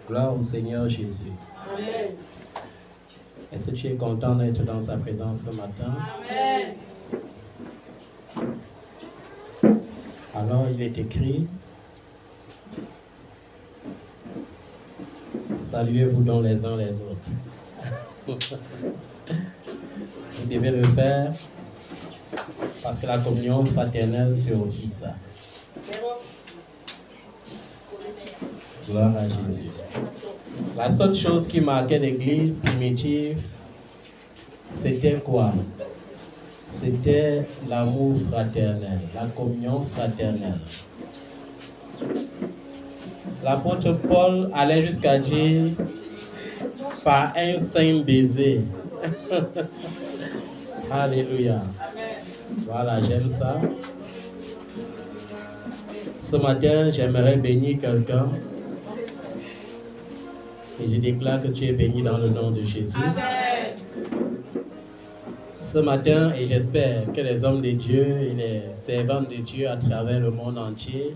Gloire au Seigneur Jésus. Amen. Est-ce que tu es content d'être dans sa présence ce matin? Amen. Alors il est écrit, saluez-vous donc les uns les autres. Vous devez le faire parce que la communion fraternelle, c'est aussi ça. Gloire à Jésus. La seule chose qui marquait l'église primitive, c'était quoi? C'était l'amour fraternel, la communion fraternelle. L'apôtre Paul allait jusqu'à dire par un saint baiser. Alléluia. Voilà, j'aime ça. Ce matin, j'aimerais bénir quelqu'un. Et je déclare que tu es béni dans le nom de Jésus. Amen. Ce matin, et j'espère que les hommes de Dieu et les servants de Dieu à travers le monde entier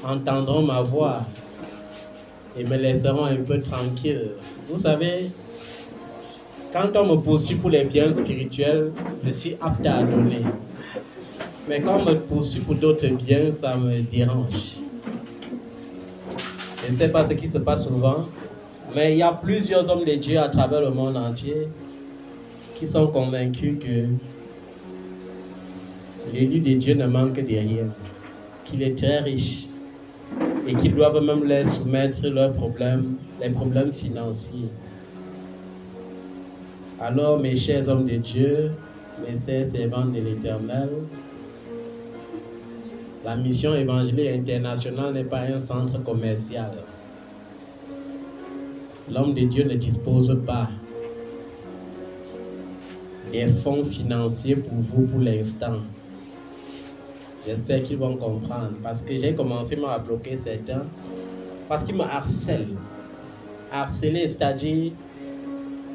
entendront ma voix et me laisseront un peu tranquille. Vous savez, quand on me poursuit pour les biens spirituels, je suis apte à donner. Mais quand on me poursuit pour d'autres biens, ça me dérange. Je ne sais pas ce qui se passe souvent, mais il y a plusieurs hommes de Dieu à travers le monde entier qui sont convaincus que l'élu de Dieu ne manque de rien, qu'il est très riche et qu'ils doivent même les soumettre leurs problèmes, les problèmes financiers. Alors, mes chers hommes de Dieu, mes chers servants de l'Éternel, la mission évangélique internationale n'est pas un centre commercial. L'homme de Dieu ne dispose pas des fonds financiers pour vous pour l'instant. J'espère qu'ils vont comprendre parce que j'ai commencé à bloquer certains parce qu'ils me harcèlent. Harceler, c'est-à-dire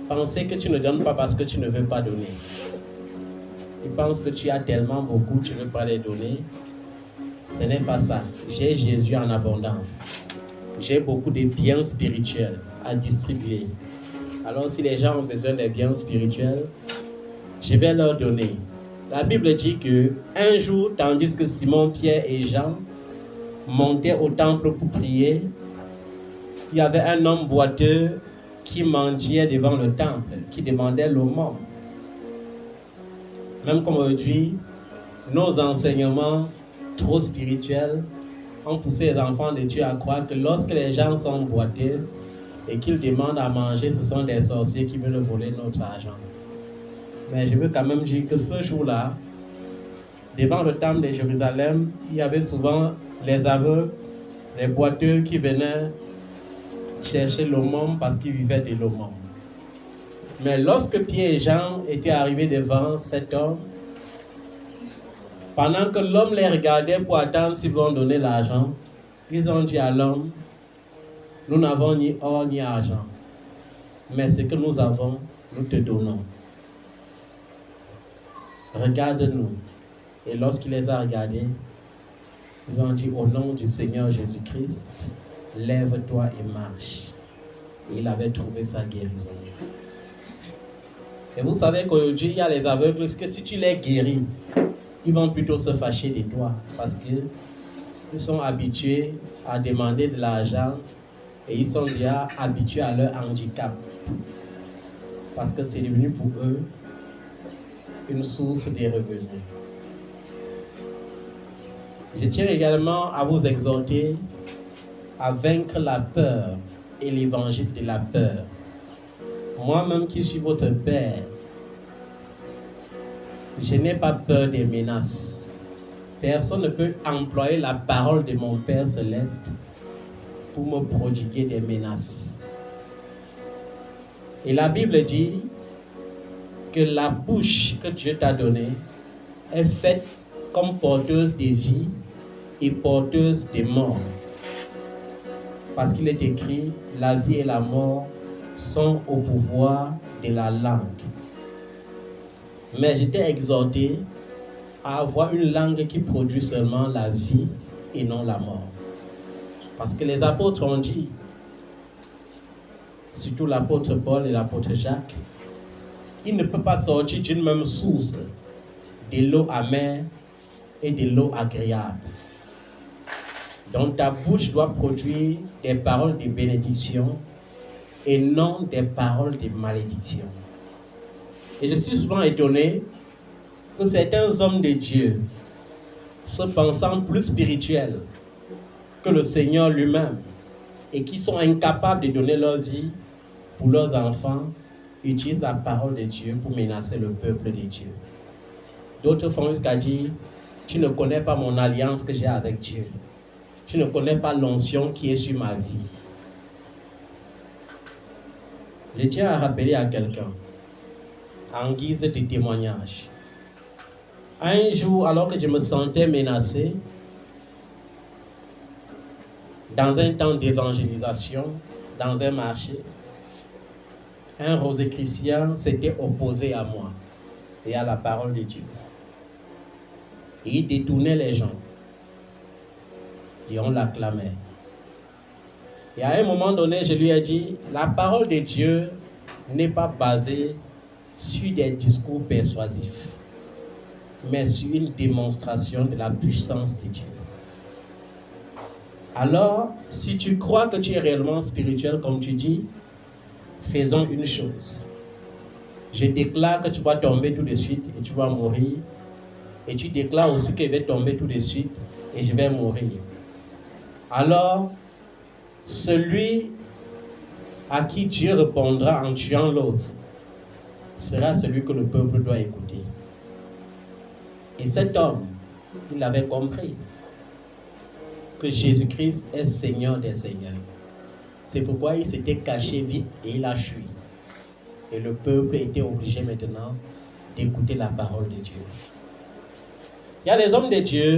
penser que tu ne donnes pas parce que tu ne veux pas donner. Ils pensent que tu as tellement beaucoup, tu ne veux pas les donner. Ce n'est pas ça. J'ai Jésus en abondance. J'ai beaucoup de biens spirituels à distribuer. Alors si les gens ont besoin des biens spirituels, je vais leur donner. La Bible dit que un jour, tandis que Simon, Pierre et Jean montaient au temple pour prier, il y avait un homme boiteux qui mendiait devant le temple, qui demandait l'aumône. Même comme aujourd'hui, nos enseignements trop spirituels ont poussé les enfants de Dieu à croire que lorsque les gens sont boiteux et qu'ils demandent à manger, ce sont des sorciers qui veulent voler notre argent. Mais je veux quand même dire que ce jour-là, devant le temple de Jérusalem, il y avait souvent les aveugles, les boiteux qui venaient chercher l'aumône parce qu'ils vivaient de l'aumône. Mais lorsque Pierre et Jean étaient arrivés devant cet homme, pendant que l'homme les regardait pour attendre s'ils vont donner l'argent, ils ont dit à l'homme, nous n'avons ni or ni argent, mais ce que nous avons, nous te donnons. Regarde-nous. Et lorsqu'il les a regardés, ils ont dit au nom du Seigneur Jésus-Christ, lève-toi et marche. Et il avait trouvé sa guérison. Et vous savez qu'aujourd'hui, il y a les aveugles, parce que si tu les guéris, ils vont plutôt se fâcher de toi, parce qu'ils sont habitués à demander de l'argent et ils sont déjà habitués à leur handicap. Parce que c'est devenu pour eux une source de revenus. Je tiens également à vous exhorter à vaincre la peur et l'évangile de la peur. Moi-même qui suis votre Père, je n'ai pas peur des menaces. Personne ne peut employer la parole de mon Père Céleste pour me prodiguer des menaces. Et la Bible dit que la bouche que Dieu t'a donnée est faite comme porteuse de vie et porteuse de mort. Parce qu'il est écrit, la vie et la mort sont au pouvoir de la langue. Mais j'étais exhorté à avoir une langue qui produit seulement la vie et non la mort. Parce que les apôtres ont dit surtout l'apôtre Paul et l'apôtre Jacques, il ne peut pas sortir d'une même source de l'eau amère et de l'eau agréable. Donc ta bouche doit produire des paroles de bénédiction et non des paroles de malédiction. Et je suis souvent étonné que certains hommes de Dieu, se pensant plus spirituels que le Seigneur lui-même, et qui sont incapables de donner leur vie pour leurs enfants, utilisent la parole de Dieu pour menacer le peuple de Dieu. D'autres font jusqu'à dire, tu ne connais pas mon alliance que j'ai avec Dieu. Tu ne connais pas l'onction qui est sur ma vie. Je tiens à rappeler à quelqu'un, en guise de témoignage. Un jour, alors que je me sentais menacé, dans un temps d'évangélisation, dans un marché, un rosicrucien s'était opposé à moi et à la parole de Dieu. Et il détournait les gens. Et on l'acclamait. Et à un moment donné, je lui ai dit, la parole de Dieu n'est pas basée sur des discours persuasifs, mais sur une démonstration de la puissance de Dieu. Alors, si tu crois que tu es réellement spirituel, comme tu dis, faisons une chose. Je déclare que tu vas tomber tout de suite et tu vas mourir. Et tu déclares aussi que je vais tomber tout de suite et je vais mourir. Alors, celui à qui Dieu répondra en tuant l'autre sera celui que le peuple doit écouter. Et cet homme, il avait compris que Jésus-Christ est Seigneur des Seigneurs. C'est pourquoi il s'était caché vite et il a fui. Et le peuple était obligé maintenant d'écouter la parole de Dieu. Il y a des hommes de Dieu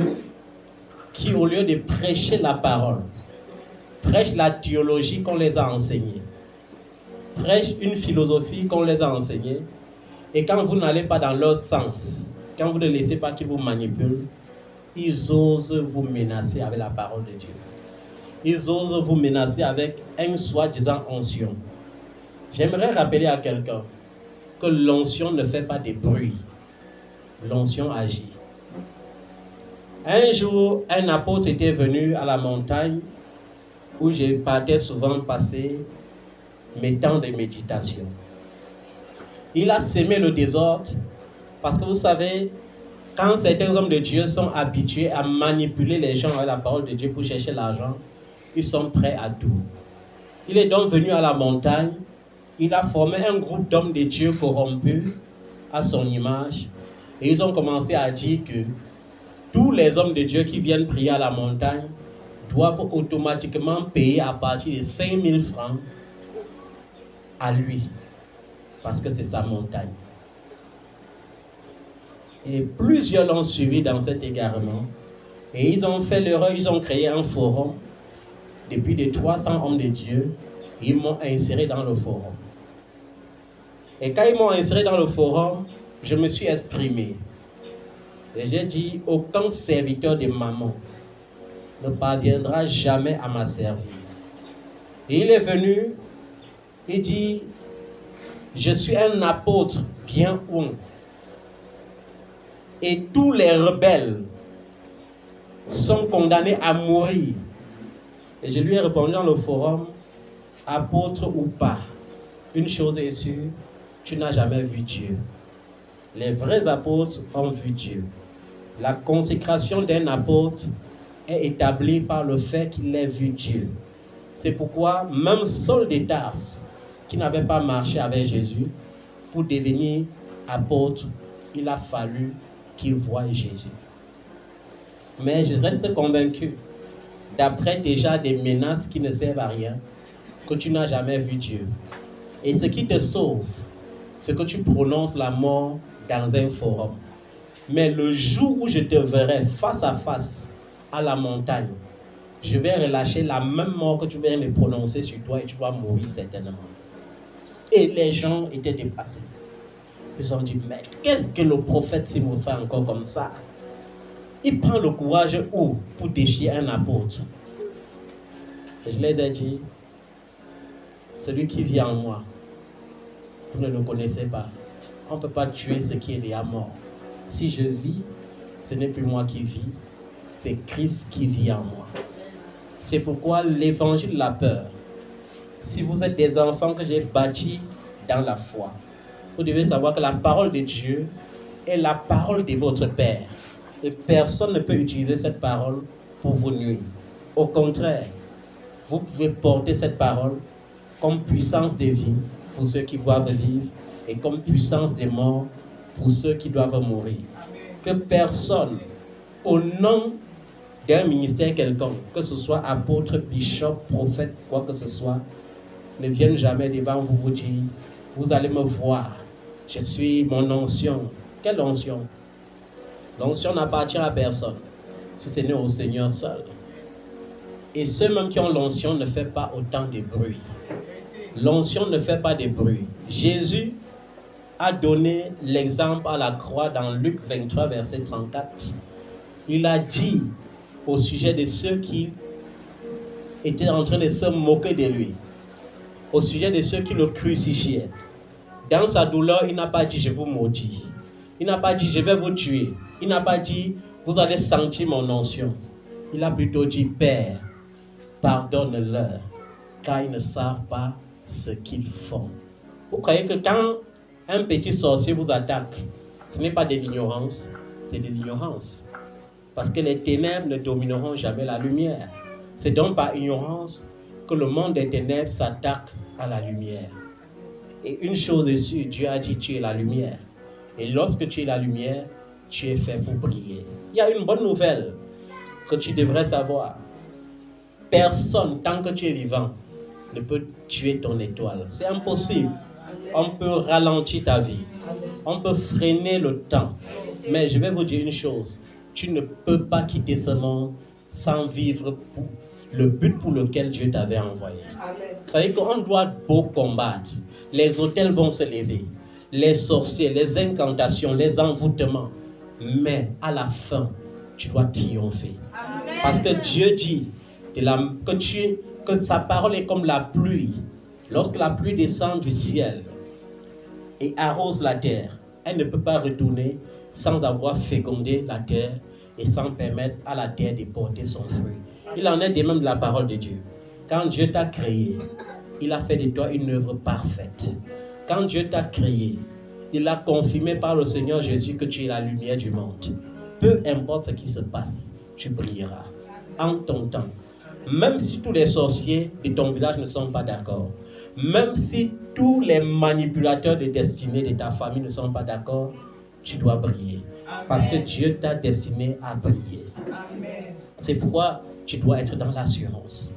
qui, au lieu de prêcher la parole, prêchent la théologie qu'on les a enseignée, prêchent une philosophie qu'on les a enseignée, et quand vous n'allez pas dans leur sens, quand vous ne laissez pas qu'ils vous manipulent, ils osent vous menacer avec la parole de Dieu. Ils osent vous menacer avec un soi-disant onction. J'aimerais rappeler à quelqu'un que l'onction ne fait pas de bruit. L'onction agit. Un jour, un apôtre était venu à la montagne où je partais souvent passer mes temps de méditation. Il a sémé le désordre parce que vous savez, quand certains hommes de Dieu sont habitués à manipuler les gens avec la parole de Dieu pour chercher l'argent, ils sont prêts à tout. Il est donc venu à la montagne, il a formé un groupe d'hommes de Dieu corrompus à son image, et ils ont commencé à dire que tous les hommes de Dieu qui viennent prier à la montagne doivent automatiquement payer à partir de 5 000 francs à lui, parce que c'est sa montagne. Et plusieurs l'ont suivi dans cet égarement, et ils ont fait l'erreur, ils ont créé un forum, depuis de 300 hommes de Dieu, ils m'ont inséré dans le forum. Et quand ils m'ont inséré dans le forum, je me suis exprimé. Et j'ai dit, aucun serviteur de maman ne parviendra jamais à m'asservir. Et il est venu, il dit, je suis un apôtre bien oint. Et tous les rebelles sont condamnés à mourir. Et je lui ai répondu dans le forum, apôtre ou pas, une chose est sûre, tu n'as jamais vu Dieu. Les vrais apôtres ont vu Dieu. La consécration d'un apôtre est établie par le fait qu'il ait vu Dieu. C'est pourquoi même Saul de Tarse, qui n'avait pas marché avec Jésus, pour devenir apôtre, il a fallu qu'il voie Jésus. Mais je reste convaincu, d'après déjà des menaces qui ne servent à rien, que tu n'as jamais vu Dieu. Et ce qui te sauve, c'est que tu prononces la mort dans un forum. Mais le jour où je te verrai face à face à la montagne, je vais relâcher la même mort que tu viens de prononcer sur toi et tu vas mourir certainement. Et les gens étaient dépassés. Ils ont dit, mais qu'est-ce que le prophète Simon fait encore comme ça? Il prend le courage où pour défier un apôtre? Et je les ai dit, celui qui vit en moi, vous ne le connaissez pas. On ne peut pas tuer ce qui est déjà mort. Si je vis, ce n'est plus moi qui vis, c'est Christ qui vit en moi. C'est pourquoi l'évangile de la peur, si vous êtes des enfants que j'ai bâtis dans la foi, vous devez savoir que la parole de Dieu est la parole de votre Père. Et personne ne peut utiliser cette parole pour vous nuire. Au contraire, vous pouvez porter cette parole comme puissance de vie pour ceux qui doivent vivre et comme puissance de mort pour ceux qui doivent mourir. Que personne, au nom d'un ministère quelconque, que ce soit apôtre, bishop, prophète, quoi que ce soit, ne vienne jamais devant vous vous dire, vous allez me voir, je suis mon onction. Quelle onction? L'onction n'appartient à personne, si ce n'est au Seigneur seul. Et ceux même qui ont l'onction ne font pas autant de bruit. L'onction ne fait pas de bruit. Jésus a donné l'exemple à la croix dans Luc 23, verset 34. Il a dit au sujet de ceux qui étaient en train de se moquer de lui, au sujet de ceux qui le crucifiaient. Dans sa douleur, il n'a pas dit « je vous maudis ». Il n'a pas dit « je vais vous tuer ». Il n'a pas dit « vous allez sentir mon onction ». Il a plutôt dit « Père, pardonne-leur, car ils ne savent pas ce qu'ils font ». Vous croyez que quand un petit sorcier vous attaque, ce n'est pas de l'ignorance, c'est de l'ignorance. Parce que les ténèbres ne domineront jamais la lumière. C'est donc par ignorance que le monde des ténèbres s'attaque à la lumière. Et une chose est sûre, Dieu a dit tu es la lumière. Et lorsque tu es la lumière, tu es fait pour briller. Il y a une bonne nouvelle que tu devrais savoir. Personne, tant que tu es vivant, ne peut tuer ton étoile. C'est impossible. On peut ralentir ta vie. On peut freiner le temps. Mais je vais vous dire une chose. Tu ne peux pas quitter ce monde sans vivre pour le but pour lequel Dieu t'avait envoyé. Vous savez qu'on doit beau combattre. Les autels vont se lever. Les sorciers, les incantations, les envoûtements. Mais à la fin, tu dois triompher. Amen. Parce que Dieu dit que sa parole est comme la pluie. Lorsque la pluie descend du ciel et arrose la terre, elle ne peut pas retourner sans avoir fécondé la terre et sans permettre à la terre de porter son fruit. Il en est de même de la parole de Dieu. Quand Dieu t'a créé, il a fait de toi une œuvre parfaite. Quand Dieu t'a créé, il a confirmé par le Seigneur Jésus que tu es la lumière du monde. Peu importe ce qui se passe, tu brilleras en ton temps. Même si tous les sorciers de ton village ne sont pas d'accord, même si tous les manipulateurs de destinée de ta famille ne sont pas d'accord, tu dois briller. Parce que Dieu t'a destiné à briller. C'est pourquoi tu dois être dans l'assurance.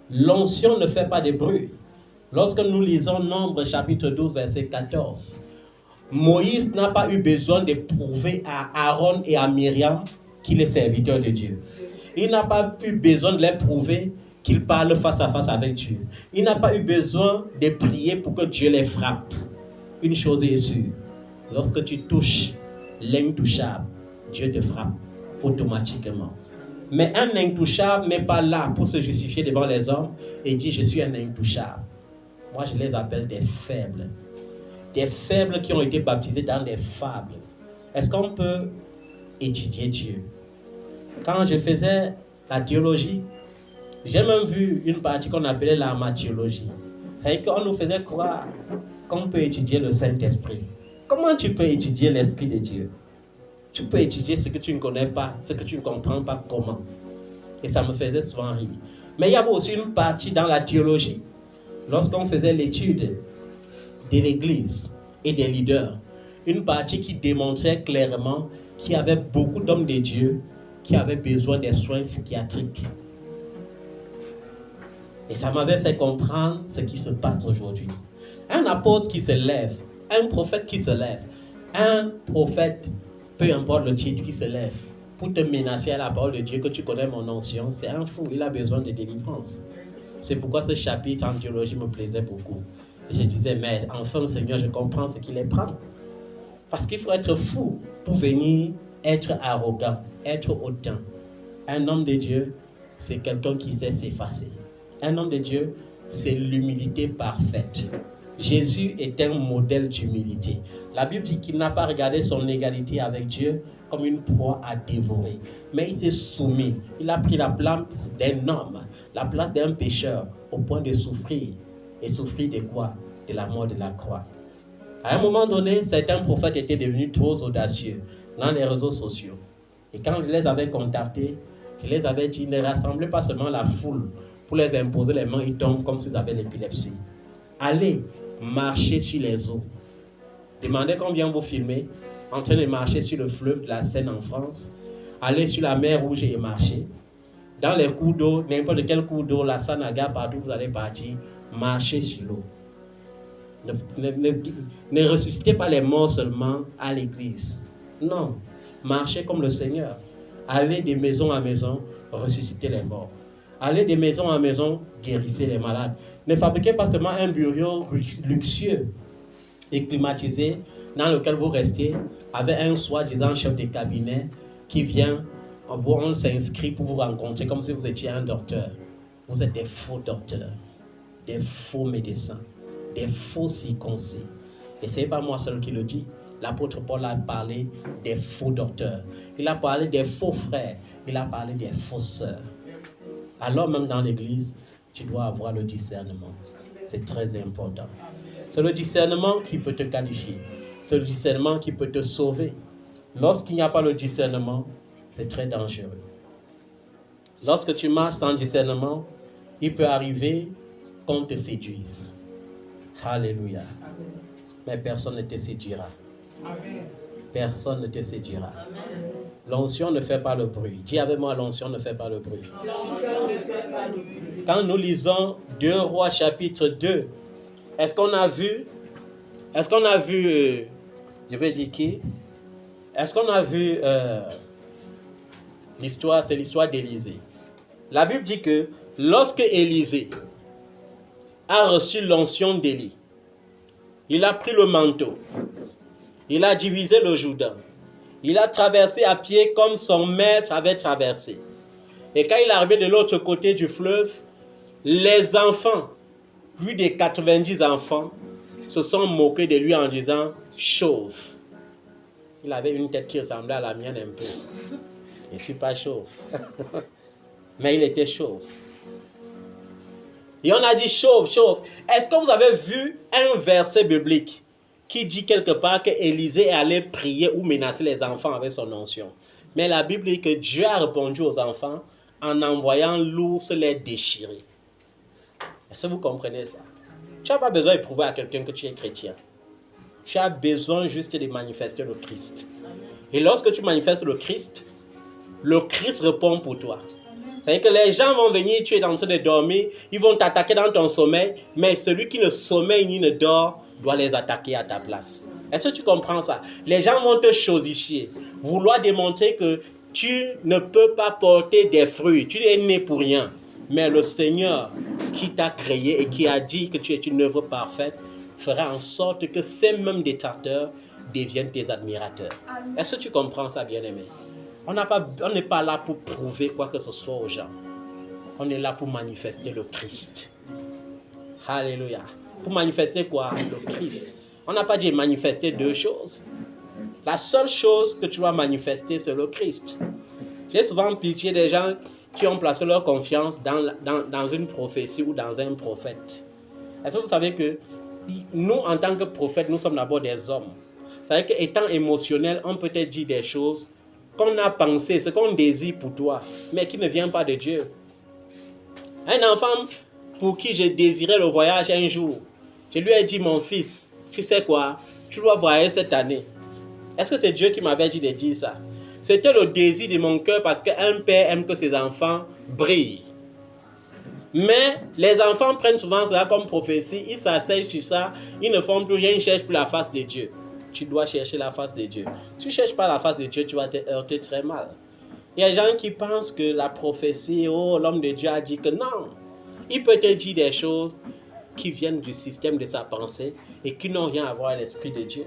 L'onction ne fait pas de bruit. Lorsque nous lisons Nombre chapitre 12, verset 14, Moïse n'a pas eu besoin de prouver à Aaron et à Myriam qu'il est serviteur de Dieu. Il n'a pas eu besoin de leur prouver qu'il parle face à face avec Dieu. Il n'a pas eu besoin de prier pour que Dieu les frappe. Une chose est sûre, lorsque tu touches l'intouchable, Dieu te frappe automatiquement. Mais un intouchable n'est pas là pour se justifier devant les hommes et dire je suis un intouchable. Moi je les appelle des faibles. Des faibles qui ont été baptisés dans des fables. Est-ce qu'on peut étudier Dieu? Quand je faisais la théologie, j'ai même vu une partie qu'on appelait l'amathéologie. C'est-à-dire qu'on nous faisait croire qu'on peut étudier le Saint-Esprit. Comment tu peux étudier l'Esprit de Dieu? Tu peux étudier ce que tu ne connais pas, ce que tu ne comprends pas comment. Et ça me faisait souvent rire. Mais il y avait aussi une partie dans la théologie. Lorsqu'on faisait l'étude de l'Église et des leaders, une partie qui démontrait clairement qu'il y avait beaucoup d'hommes de Dieu qui avaient besoin des soins psychiatriques. Et ça m'avait fait comprendre ce qui se passe aujourd'hui. Un apôtre qui se lève, un prophète qui se lève, un prophète, peu importe le titre, qui se lève pour te menacer à la parole de Dieu que tu connais mon onction, c'est un fou, il a besoin de délivrance. C'est pourquoi ce chapitre en théologie me plaisait beaucoup. Et je disais, mais enfin Seigneur, je comprends ce qui les prend. Parce qu'il faut être fou pour venir être arrogant, être hautain. Un homme de Dieu, c'est quelqu'un qui sait s'effacer. Un homme de Dieu, c'est l'humilité parfaite. Jésus est un modèle d'humilité. La Bible dit qu'il n'a pas regardé son égalité avec Dieu comme une proie à dévorer, mais il s'est soumis. Il a pris la place d'un homme, la place d'un pécheur, au point de souffrir. Et souffrir de quoi? De la mort de la croix. À un moment donné, certains prophètes étaient devenus trop audacieux dans les réseaux sociaux. Et quand il les avait contactés, il les avait dit, ne rassemblez pas seulement la foule pour les imposer les mains, ils tombent comme s'ils avaient l'épilepsie. Allez marcher sur les eaux. Demandez combien vous filmez en train de marcher sur le fleuve de la Seine en France. Allez sur la mer Rouge et marchez. Dans les cours d'eau, n'importe quel cours d'eau, la Sanaga, partout où vous allez partir, marchez sur l'eau. Ne ressuscitez pas les morts seulement à l'église. Non, marchez comme le Seigneur. Allez de maison à maison, ressuscitez les morts. Allez de maison en maison, guérissez les malades. Ne fabriquez pas seulement un bureau luxueux et climatisé dans lequel vous restez avec un soi-disant chef de cabinet qui vient, on s'inscrit pour vous rencontrer comme si vous étiez un docteur. Vous êtes des faux docteurs, des faux médecins, des faux circoncis. Et ce n'est pas moi seul qui le dis. L'apôtre Paul a parlé des faux docteurs. Il a parlé des faux frères. Il a parlé des fausses sœurs. Alors même dans l'église, tu dois avoir le discernement. C'est très important. C'est le discernement qui peut te qualifier. C'est le discernement qui peut te sauver. Lorsqu'il n'y a pas le discernement, c'est très dangereux. Lorsque tu marches sans discernement, il peut arriver qu'on te séduise. Alléluia. Mais personne ne te séduira. Personne ne te séduira. L'onction ne fait pas le bruit. Dis avec moi, l'onction ne fait pas le bruit. Quand nous lisons 2 Rois chapitre 2, est-ce qu'on a vu, je vais dire qui? Est-ce qu'on a vu l'histoire, c'est l'histoire d'Élisée. La Bible dit que lorsque Élisée a reçu l'onction d'Élie, il a pris le manteau, il a divisé le Jourdain, il a traversé à pied comme son maître avait traversé. Et quand il est arrivé de l'autre côté du fleuve, les enfants, plus de 90 enfants, se sont moqués de lui en disant « chauve ». Il avait une tête qui ressemblait à la mienne un peu. Je ne suis pas chauve. Mais il était chauve. Et on a dit chauve, chauve. Est-ce que vous avez vu un verset biblique qui dit quelque part que Élisée allait prier ou menacer les enfants avec son onction? Mais la Bible dit que Dieu a répondu aux enfants en envoyant l'ours les déchirer. Est-ce que vous comprenez ça? Tu n'as pas besoin de prouver à quelqu'un que tu es chrétien. Tu as besoin juste de manifester le Christ. Et lorsque tu manifestes le Christ répond pour toi. C'est-à-dire que les gens vont venir, tu es en train de dormir, ils vont t'attaquer dans ton sommeil, mais celui qui ne sommeille ni ne dort doit les attaquer à ta place. Est-ce que tu comprends ça? Les gens vont te chosifier, vouloir démontrer que tu ne peux pas porter des fruits, tu es né pour rien. Mais le Seigneur qui t'a créé et qui a dit que tu es une œuvre parfaite fera en sorte que ces mêmes détracteurs deviennent tes admirateurs. Est-ce que tu comprends ça, bien-aimé? On n'est pas là pour prouver quoi que ce soit aux gens. On est là pour manifester le Christ. Alléluia. Pour manifester quoi? Le Christ. On n'a pas dit manifester 2 choses. La seule chose que tu dois manifester, c'est le Christ. J'ai souvent pitié des gens qui ont placé leur confiance dans une prophétie ou dans un prophète. Est-ce que vous savez que nous, en tant que prophètes, nous sommes d'abord des hommes. C'est-à-dire qu'étant émotionnel, on peut te dire des choses qu'on a pensées, ce qu'on désire pour toi, mais qui ne vient pas de Dieu. Un enfant pour qui j'ai désiré le voyage un jour, je lui ai dit, mon fils, tu sais quoi, tu dois voyager cette année. Est-ce que c'est Dieu qui m'avait dit de dire ça? C'était le désir de mon cœur parce qu'un père aime que ses enfants brillent. Mais les enfants prennent souvent cela comme prophétie, ils s'asseyent sur ça, ils ne font plus rien, ils ne cherchent plus la face de Dieu. Tu dois chercher la face de Dieu. Tu ne cherches pas la face de Dieu, tu vas te heurter très mal. Il y a des gens qui pensent que la prophétie, l'homme de Dieu a dit que non. Il peut te dire des choses qui viennent du système de sa pensée et qui n'ont rien à voir avec l'Esprit de Dieu.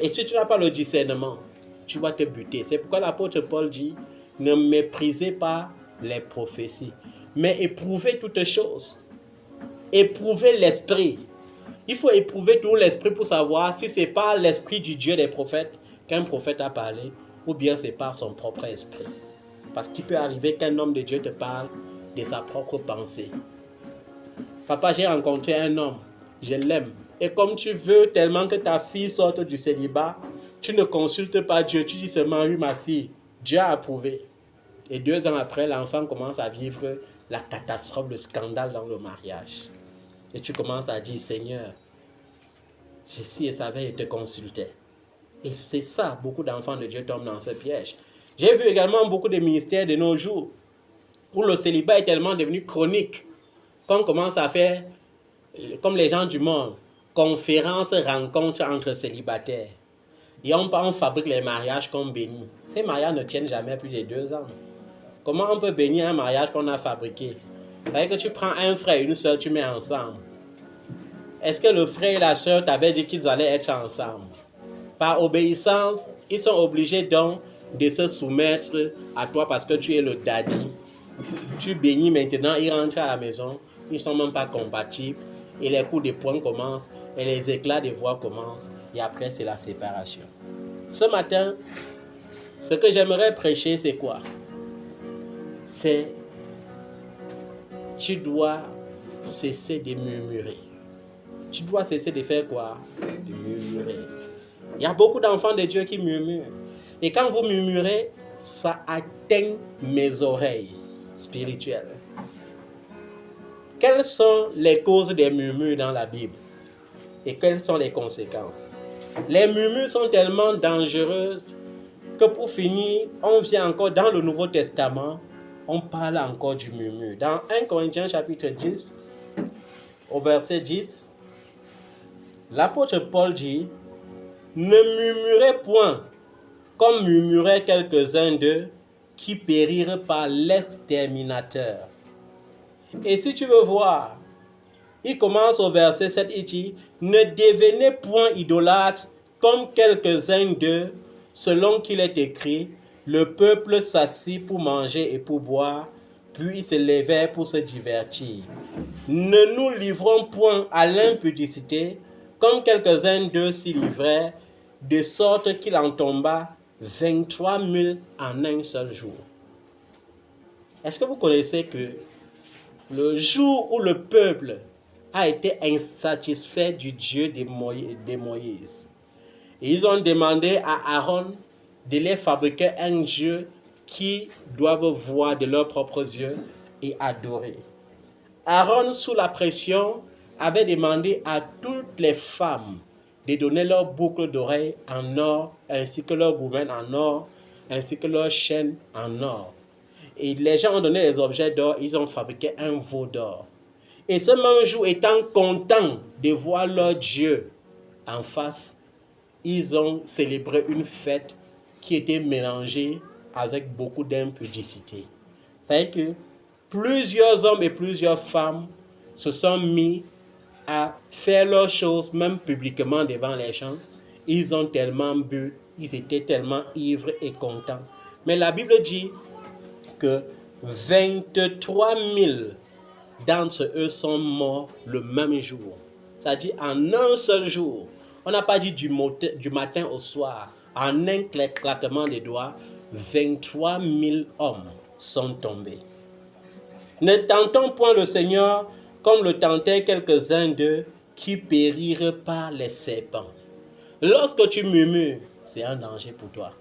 Et si tu n'as pas le discernement, tu vas te buter. C'est pourquoi l'apôtre Paul dit, ne méprisez pas les prophéties, mais éprouvez toutes choses. éprouver l'esprit. Il faut éprouver tout l'esprit pour savoir si ce n'est pas l'esprit du Dieu des prophètes qu'un prophète a parlé ou bien c'est par son propre esprit. Parce qu'il peut arriver qu'un homme de Dieu te parle de sa propre pensée. Papa, j'ai rencontré un homme, je l'aime. Et comme tu veux tellement que ta fille sorte du célibat, tu ne consultes pas Dieu, tu dis seulement oui ma fille, Dieu a approuvé. Et 2 ans après, l'enfant commence à vivre la catastrophe, le scandale dans le mariage. Et tu commences à dire, Seigneur, si je savais, je te consultais. Et c'est ça, beaucoup d'enfants de Dieu tombent dans ce piège. J'ai vu également beaucoup de ministères de nos jours où le célibat est tellement devenu chronique qu'on commence à faire, comme les gens du monde, conférences, rencontres entre célibataires. Et on fabrique les mariages qu'on bénit. Ces mariages ne tiennent jamais plus de 2 ans. Comment on peut bénir un mariage qu'on a fabriqué? C'est-à-dire que tu prends un frère et une soeur, tu mets ensemble. Est-ce que le frère et la soeur t'avaient dit qu'ils allaient être ensemble? Par obéissance, ils sont obligés donc de se soumettre à toi parce que tu es le daddy. Tu bénis maintenant, ils rentrent à la maison, ils ne sont même pas compatibles. Et les coups de poing commencent, et les éclats de voix commencent, et après c'est la séparation. Ce matin, ce que j'aimerais prêcher, c'est quoi? C'est tu dois cesser de murmurer. Tu dois cesser de faire quoi? De murmurer. Il y a beaucoup d'enfants de Dieu qui murmurent. Et quand vous murmurez, ça atteint mes oreilles spirituelles. Quelles sont les causes des murmures dans la Bible? Et quelles sont les conséquences? Les murmures sont tellement dangereuses que pour finir, on vient encore dans le Nouveau Testament, on parle encore du murmure. Dans 1 Corinthiens chapitre 10, au verset 10, l'apôtre Paul dit, « Ne murmurez point, comme murmuraient quelques-uns d'eux, qui périrent par l'exterminateur. » Et si tu veux voir, il commence au verset 7, il dit, « Ne devenez point idolâtres, comme quelques-uns d'eux, selon qu'il est écrit, le peuple s'assit pour manger et pour boire, puis ils se levèrent pour se divertir. Ne nous livrons point à l'impudicité, comme quelques-uns d'eux s'y livrèrent, de sorte qu'il en tomba 23 000 en un seul jour. » Est-ce que vous connaissez que le jour où le peuple a été insatisfait du Dieu de Moïse, ils ont demandé à Aaron de les fabriquer un Dieu qui doivent voir de leurs propres yeux et adorer. Aaron, sous la pression, avait demandé à toutes les femmes de donner leurs boucles d'oreilles en or, ainsi que leurs gourmets en or, ainsi que leurs chaînes en or. Et les gens ont donné les objets d'or, ils ont fabriqué un veau d'or. Et ce même jour, étant contents de voir leur Dieu en face, ils ont célébré une fête qui était mélangée avec beaucoup d'impudicité. C'est-à-dire que plusieurs hommes et plusieurs femmes se sont mis à faire leurs choses, même publiquement devant les gens. Ils ont tellement bu, ils étaient tellement ivres et contents. Mais la Bible dit que 23 000 d'entre eux sont morts le même jour. C'est-à-dire en un seul jour. On n'a pas dit du matin au soir. En un claquement des doigts, 23 000 hommes sont tombés. Ne tentons point le Seigneur comme le tentaient quelques-uns d'eux qui périrent par les serpents. Lorsque tu murmures, c'est un danger pour toi.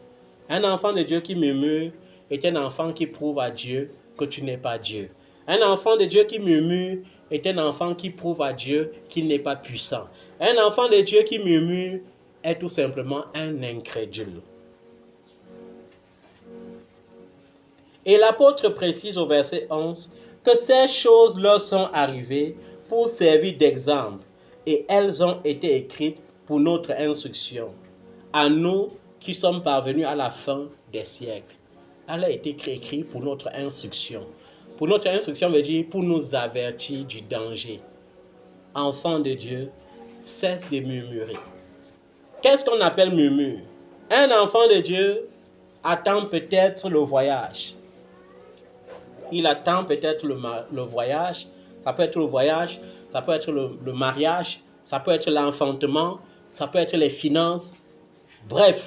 Un enfant de Dieu qui murmure est un enfant qui prouve à Dieu que tu n'es pas Dieu. Un enfant de Dieu qui murmure est un enfant qui prouve à Dieu qu'il n'est pas puissant. Un enfant de Dieu qui murmure est tout simplement un incrédule. Et l'apôtre précise au verset 11 que ces choses leur sont arrivées pour servir d'exemple et elles ont été écrites pour notre instruction, à nous qui sommes parvenus à la fin des siècles. Elle a été écrite pour notre instruction. Pour notre instruction veut dire pour nous avertir du danger. Enfants de Dieu, cesse de murmurer. Qu'est-ce qu'on appelle murmure? Un enfant de Dieu attend peut-être le voyage. Il attend peut-être le voyage. Ça peut être le voyage. ça peut être le mariage, ça peut être l'enfantement, ça peut être les finances. Bref,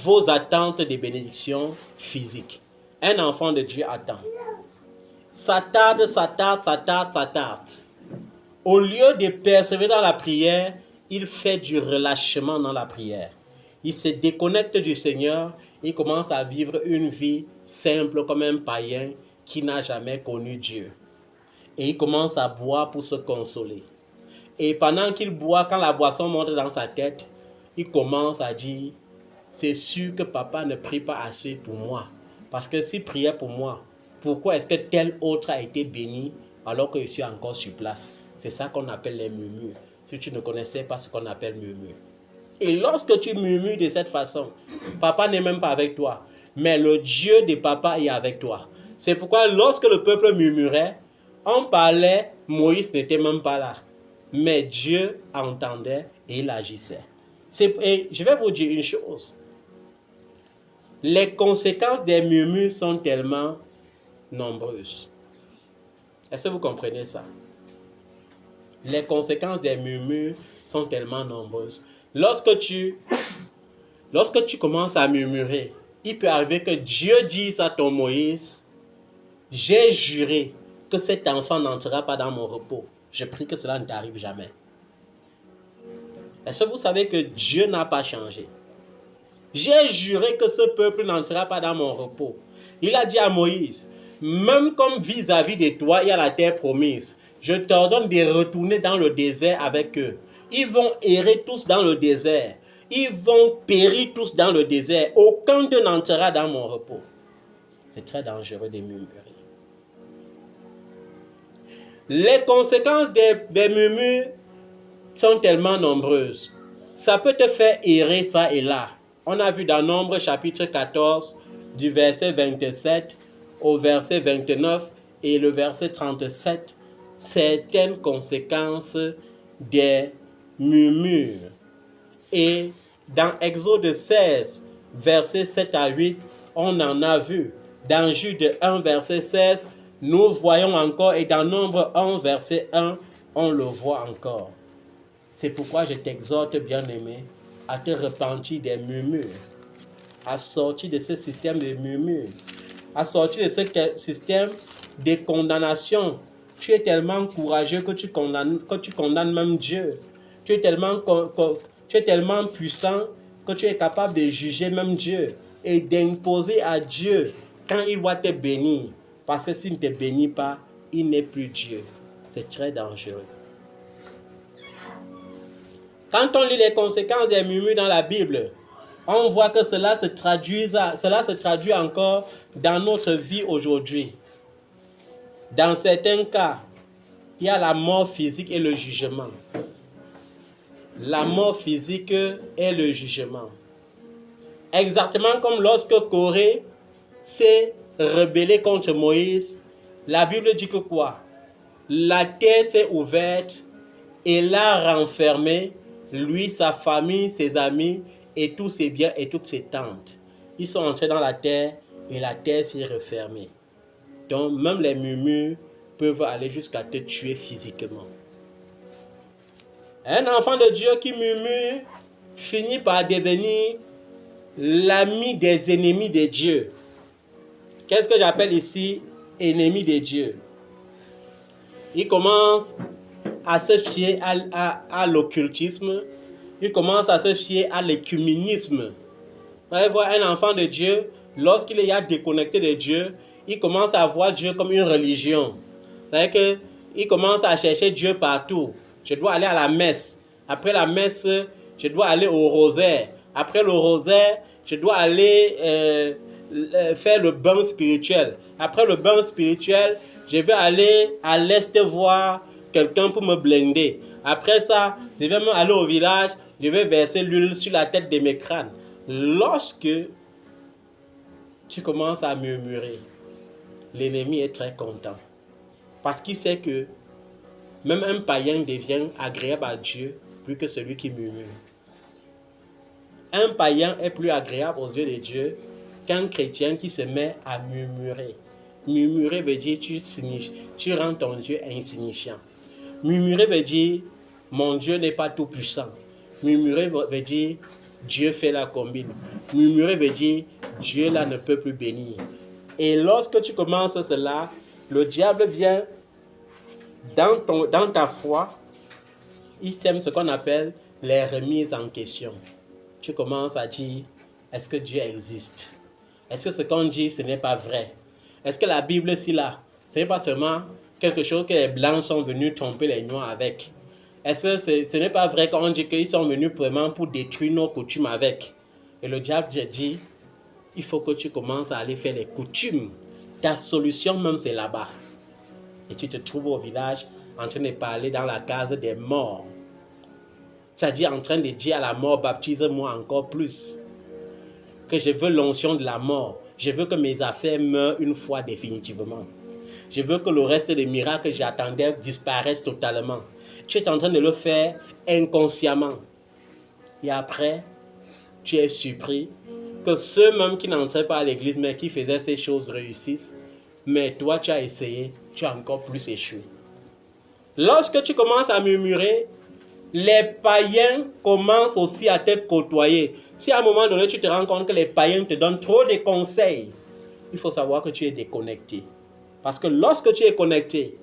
vos attentes de bénédictions physiques. Un enfant de Dieu attend. Ça tarde. Au lieu de persévérer dans la prière, il fait du relâchement dans la prière. Il se déconnecte du Seigneur, il commence à vivre une vie simple comme un païen qui n'a jamais connu Dieu. Et il commence à boire pour se consoler. Et pendant qu'il boit, quand la boisson monte dans sa tête, il commence à dire, c'est sûr que papa ne prie pas assez pour moi. Parce que s'il priait pour moi, pourquoi est-ce que tel autre a été béni alors que je suis encore sur place? C'est ça qu'on appelle les murmures. Si tu ne connaissais pas ce qu'on appelle murmure. Et lorsque tu murmures de cette façon, papa n'est même pas avec toi, mais le Dieu de papa est avec toi. C'est pourquoi lorsque le peuple murmurait, on parlait, Moïse n'était même pas là. Mais Dieu entendait et il agissait. Et je vais vous dire une chose. Les conséquences des murmures sont tellement nombreuses. Est-ce que vous comprenez ça? Les conséquences des murmures sont tellement nombreuses. Lorsque tu commences à murmurer, il peut arriver que Dieu dise à ton Moïse, j'ai juré que cet enfant n'entrera pas dans mon repos. Je prie que cela ne t'arrive jamais. Est-ce que vous savez que Dieu n'a pas changé? J'ai juré que ce peuple n'entrera pas dans mon repos. Il a dit à Moïse, même comme vis-à-vis de toi et à la terre promise, je t'ordonne de retourner dans le désert avec eux. Ils vont errer tous dans le désert. Ils vont périr tous dans le désert. Aucun d'eux n'entrera dans mon repos. C'est très dangereux de murmurer. Les conséquences des murmures sont tellement nombreuses. Ça peut te faire errer ça et là. On a vu dans Nombre chapitre 14, du verset 27 au verset 29 et le verset 37, certaines conséquences des murmures. Et dans Exode 16, verset 7 à 8, on en a vu. Dans Jude 1, verset 16, nous voyons encore, et dans Nombre 11, verset 1, on le voit encore. C'est pourquoi je t'exhorte, bien-aimé, à te repentir des murmures, à sortir de ce système de murmures, à sortir de ce système de condamnation. Tu es tellement courageux que tu condamnes même Dieu. Tu es tellement puissant que tu es capable de juger même Dieu et d'imposer à Dieu quand il doit te bénir. Parce que s'il ne te bénit pas, il n'est plus Dieu. C'est très dangereux. Quand on lit les conséquences des murmures dans la Bible, on voit que cela se traduit encore dans notre vie aujourd'hui. Dans certains cas, il y a la mort physique et le jugement. La mort physique et le jugement. Exactement comme lorsque Corée s'est rebellé contre Moïse, la Bible dit que quoi? La terre s'est ouverte et l'a renfermé, lui, sa famille, ses amis et tous ses biens et toutes ses tentes. Ils sont entrés dans la terre et la terre s'est refermée. Donc même les murmures peuvent aller jusqu'à te tuer physiquement. Un enfant de Dieu qui murmure finit par devenir l'ami des ennemis de Dieu. Qu'est-ce que j'appelle ici ennemi de Dieu? Il commence à se fier à l'occultisme, il commence à se fier à l'écuménisme. Vous allez voir un enfant de Dieu, lorsqu'il est déconnecté de Dieu, il commence à voir Dieu comme une religion. C'est-à-dire qu'il commence à chercher Dieu partout. Je dois aller à la messe. Après la messe, je dois aller au rosaire. Après le rosaire, je dois aller faire le bain spirituel. Après le bain spirituel, je vais aller à l'est voir quelqu'un pour me blinder. Après ça, je vais même aller au village, je vais verser l'huile sur la tête de mes crânes. Lorsque tu commences à murmurer, l'ennemi est très content. Parce qu'il sait que même un païen devient agréable à Dieu plus que celui qui murmure. Un païen est plus agréable aux yeux de Dieu qu'un chrétien qui se met à murmurer. Murmurer veut dire tu rends ton Dieu insignifiant. Murmurer veut dire, mon Dieu n'est pas tout puissant. Murmurer veut dire, Dieu fait la combine. Murmurer veut dire, Dieu là ne peut plus bénir. Et lorsque tu commences cela, le diable vient dans ta foi, il sème ce qu'on appelle les remises en question. Tu commences à dire, est-ce que Dieu existe? Est-ce que ce qu'on dit, ce n'est pas vrai? Est-ce que la Bible, là, ce n'est pas seulement quelque chose que les Blancs sont venus tromper les Noirs avec? Est-ce que ce n'est pas vrai qu'on dit qu'ils sont venus vraiment pour détruire nos coutumes avec? Et le diable dit, il faut que tu commences à aller faire les coutumes. Ta solution même, c'est là-bas. Et tu te trouves au village en train de parler dans la case des morts. C'est-à-dire en train de dire à la mort, baptise-moi encore plus. Que je veux l'onction de la mort. Je veux que mes affaires meurent une fois définitivement. Je veux que le reste des miracles que j'attendais disparaissent totalement. Tu es en train de le faire inconsciemment. Et après, tu es surpris que ceux-mêmes qui n'entraient pas à l'église, mais qui faisaient ces choses réussissent. Mais toi, tu as essayé, tu as encore plus échoué. Lorsque tu commences à murmurer, les païens commencent aussi à te côtoyer. Si à un moment donné, tu te rends compte que les païens te donnent trop de conseils, il faut savoir que tu es déconnecté. Parce que lorsque tu es connecté,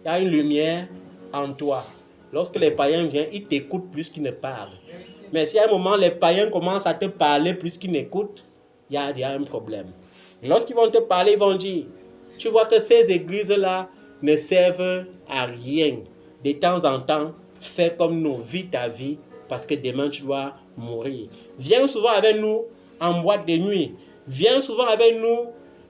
il y a une lumière en toi. Lorsque les païens viennent, ils t'écoutent plus qu'ils ne parlent. Mais si à un moment, les païens commencent à te parler plus qu'ils n'écoutent, il y a un problème. Et lorsqu'ils vont te parler, ils vont dire, tu vois que ces églises-là ne servent à rien. De temps en temps, fais comme nous, vis ta vie, parce que demain tu dois mourir. Viens souvent avec nous en boîte de nuit. Viens souvent avec nous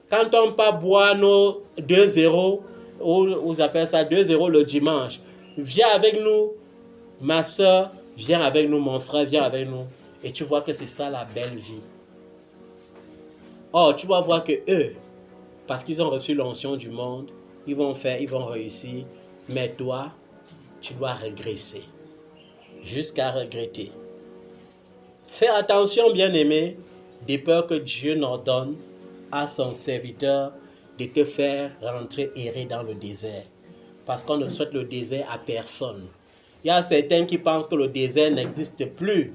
quand on part boire nos 2-0, ou vous appelez ça 2-0 le dimanche. Viens avec nous, ma soeur, viens avec nous, mon frère, viens avec nous. Et tu vois que c'est ça la belle vie. Or, tu vas voir que eux, parce qu'ils ont reçu l'onction du monde, ils vont réussir. Mais toi, tu dois régresser. Jusqu'à regretter. Fais attention, bien-aimé, de peur que Dieu n'ordonne à son serviteur de te faire rentrer errer dans le désert. Parce qu'on ne souhaite le désert à personne. Il y a certains qui pensent que le désert n'existe plus.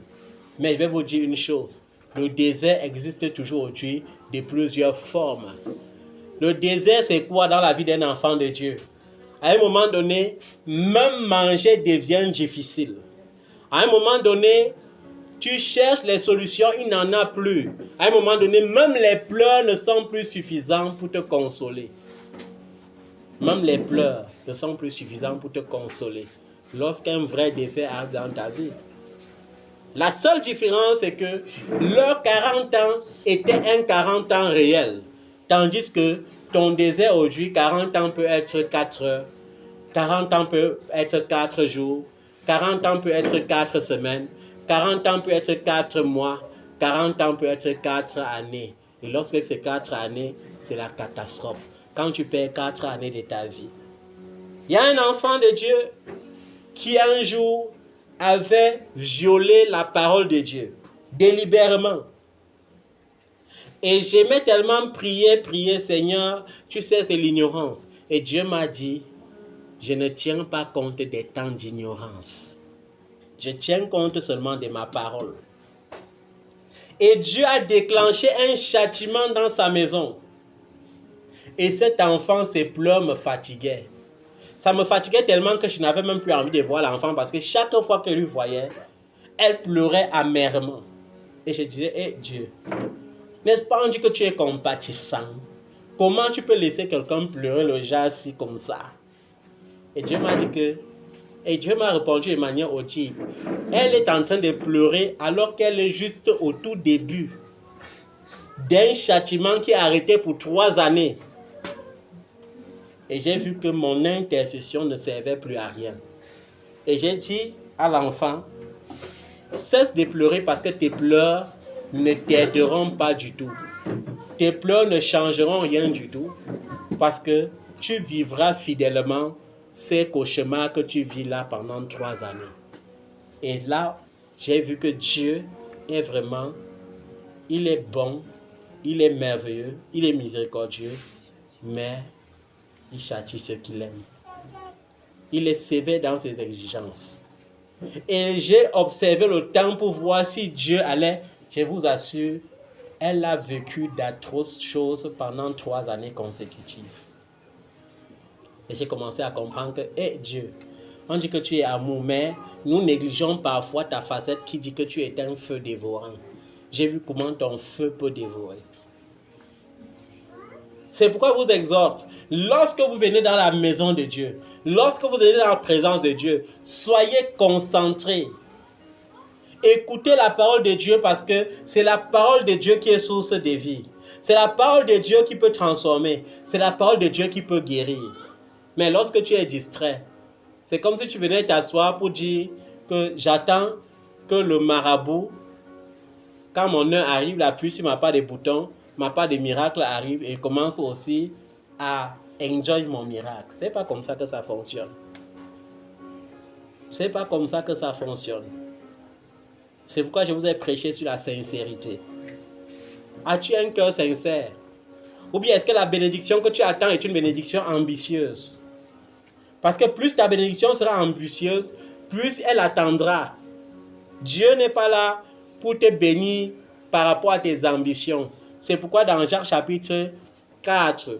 Mais je vais vous dire une chose. Le désert existe toujours aujourd'hui de plusieurs formes. Le désert, c'est quoi dans la vie d'un enfant de Dieu? À un moment donné, même manger devient difficile. À un moment donné, tu cherches les solutions, il n'en a plus. À un moment donné, même les pleurs ne sont plus suffisants pour te consoler. Même les pleurs ne sont plus suffisants pour te consoler. Lorsqu'un vrai désert arrive dans ta vie. La seule différence, c'est que leurs 40 ans étaient un 40 ans réel. Tandis que ton désert aujourd'hui, 40 ans peut être 4 heures. 40 ans peut être 4 jours. 40 ans peut être 4 semaines. 40 ans peut être 4 mois. 40 ans peut être 4 années. Et lorsque c'est 4 années, c'est la catastrophe. Quand tu perds 4 années de ta vie. Il y a un enfant de Dieu qui un jour avait violé la parole de Dieu, délibérément. Et j'aimais tellement prier, Seigneur, tu sais, c'est l'ignorance. Et Dieu m'a dit, je ne tiens pas compte des temps d'ignorance. Je tiens compte seulement de ma parole. Et Dieu a déclenché un châtiment dans sa maison. Et cet enfant, ses pleurs me fatiguaient. Ça me fatiguait tellement que je n'avais même plus envie de voir l'enfant parce que chaque fois qu'elle lui voyait, elle pleurait amèrement. Et je disais, hé Dieu, n'est-ce pas on dit que tu es compatissant? Comment tu peux laisser quelqu'un pleurer le genre si comme ça? Et Dieu m'a dit que, et Dieu m'a répondu de manière audible. Elle est en train de pleurer alors qu'elle est juste au tout début d'un châtiment qui est arrêté pour 3 années. Et j'ai vu que mon intercession ne servait plus à rien. Et j'ai dit à l'enfant, cesse de pleurer parce que tes pleurs ne t'aideront pas du tout. Tes pleurs ne changeront rien du tout parce que tu vivras fidèlement ces cauchemars que tu vis là pendant 3 années. Et là, j'ai vu que Dieu est vraiment, il est bon, il est merveilleux, il est miséricordieux, mais il châtie ceux qu'il aime. il est sévère dans ses exigences. Et j'ai observé le temps pour voir si Dieu allait, je vous assure, elle a vécu d'atroces choses pendant 3 années consécutives. Et j'ai commencé à comprendre que, Dieu, on dit que tu es amour, mais nous négligeons parfois ta facette qui dit que tu es un feu dévorant. J'ai vu comment ton feu peut dévorer. C'est pourquoi je vous exhorte, lorsque vous venez dans la maison de Dieu, lorsque vous venez dans la présence de Dieu, soyez concentrés. Écoutez la parole de Dieu parce que c'est la parole de Dieu qui est source de vie. C'est la parole de Dieu qui peut transformer. C'est la parole de Dieu qui peut guérir. Mais lorsque tu es distrait, c'est comme si tu venais t'asseoir pour dire que j'attends que le marabout, quand mon heure arrive, la pluie sur ma part des boutons, ma part des miracles arrive et commence aussi à enjoy mon miracle. C'est pas comme ça que ça fonctionne. C'est pas comme ça que ça fonctionne. C'est pourquoi je vous ai prêché sur la sincérité. As-tu un cœur sincère? Ou bien est-ce que la bénédiction que tu attends est une bénédiction ambitieuse? Parce que plus ta bénédiction sera ambitieuse, plus elle attendra. Dieu n'est pas là pour te bénir par rapport à tes ambitions. C'est pourquoi dans Jacques chapitre 4,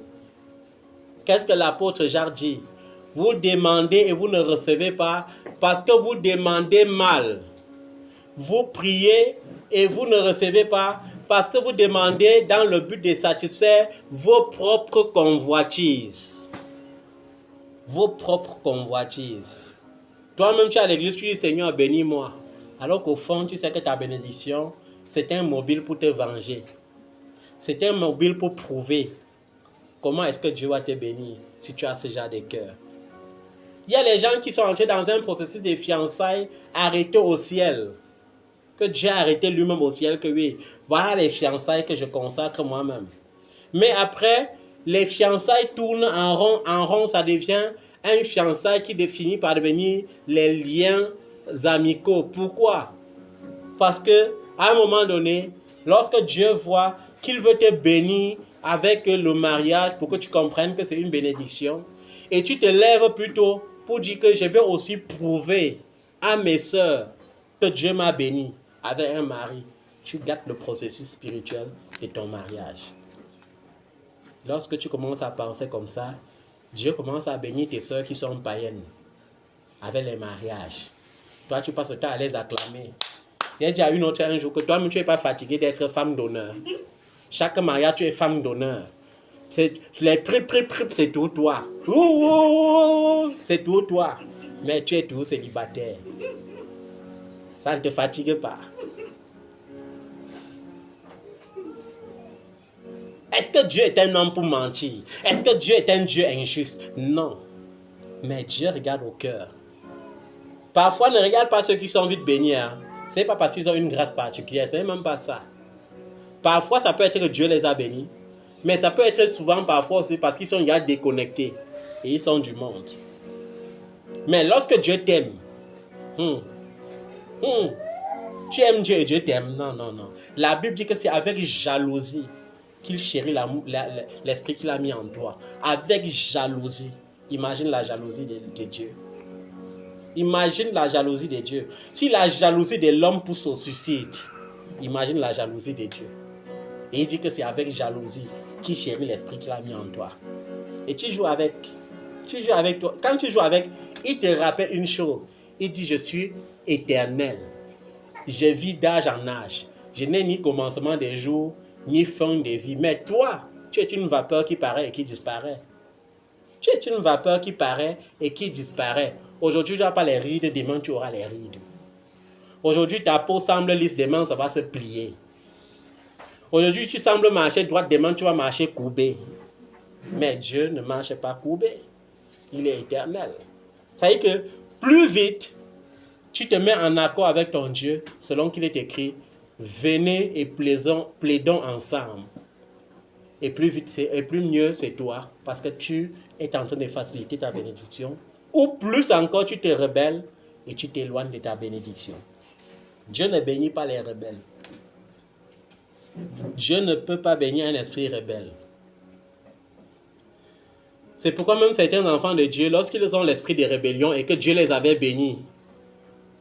qu'est-ce que l'apôtre Jacques dit? Vous demandez et vous ne recevez pas parce que vous demandez mal. Vous priez et vous ne recevez pas parce que vous demandez dans le but de satisfaire vos propres convoitises. Vos propres convoitises. Toi-même, tu es à l'église, tu dis Seigneur, bénis-moi. Alors qu'au fond, tu sais que ta bénédiction, c'est un mobile pour te venger. C'est un mobile pour prouver comment est-ce que Dieu va te bénir si tu as ce genre de cœur. Il y a les gens qui sont entrés dans un processus de fiançailles arrêtés au ciel. Que Dieu a arrêté lui-même au ciel, que oui, voilà les fiançailles que je consacre moi-même. Mais après, les fiançailles tournent en rond, ça devient un fiançailles qui finit par devenir les liens amicaux. Pourquoi? Parce que à un moment donné, lorsque Dieu voit qu'il veut te bénir avec le mariage pour que tu comprennes que c'est une bénédiction, et tu te lèves plutôt pour dire que je vais aussi prouver à mes sœurs que Dieu m'a béni avec un mari, tu gâtes le processus spirituel de ton mariage. Lorsque tu commences à penser comme ça, Dieu commence à bénir tes sœurs qui sont païennes avec les mariages. Toi, tu passes le temps à les acclamer. Il y a déjà une autre un jour que toi-même, tu n'es pas fatigué d'être femme d'honneur. Chaque mariage, tu es femme d'honneur. Les prix, c'est tout toi. C'est tout toi. Mais tu es toujours célibataire. Ça ne te fatigue pas. Est-ce que Dieu est un homme pour mentir? Est-ce que Dieu est un Dieu injuste? Non. Mais Dieu regarde au cœur. Parfois, ne regarde pas ceux qui sont vite bénis. Hein. Ce n'est pas parce qu'ils ont une grâce particulière. Ce n'est même pas ça. Parfois, ça peut être que Dieu les a bénis. Mais ça peut être souvent parfois aussi parce qu'ils sont déjà déconnectés. Et ils sont du monde. Mais lorsque Dieu t'aime, tu aimes Dieu et Dieu t'aime. Non. La Bible dit que c'est avec jalousie qu'il chérit l'esprit qu'il a mis en toi. Avec jalousie. Imagine la jalousie de Dieu. Imagine la jalousie de Dieu. Si la jalousie de l'homme pousse au suicide, imagine la jalousie de Dieu. Et il dit que c'est avec jalousie qu'il chérit l'esprit qu'il a mis en toi. Et tu joues avec. Toi. Quand tu joues avec, il te rappelle une chose. Il dit, je suis éternel. Je vis d'âge en âge. Je n'ai ni commencement des jours, ni fin de vie. Mais toi, tu es une vapeur qui paraît et qui disparaît. Tu es une vapeur qui paraît et qui disparaît. Aujourd'hui, tu n'as pas les rides, demain tu auras les rides. Aujourd'hui, ta peau semble lisse, demain ça va se plier. Aujourd'hui, tu sembles marcher droite, demain tu vas marcher courbé. Mais Dieu ne marche pas courbé. Il est éternel. Ça veut dire que plus vite tu te mets en accord avec ton Dieu, selon qu'il est écrit, venez et plaidons ensemble. Et plus vite, et plus mieux c'est toi, parce que tu es en train de faciliter ta bénédiction. Ou plus encore, tu te rebelles et tu t'éloignes de ta bénédiction. Dieu ne bénit pas les rebelles. Dieu ne peut pas bénir un esprit rebelle. C'est pourquoi même certains enfants de Dieu, lorsqu'ils ont l'esprit de rébellion et que Dieu les avait bénis,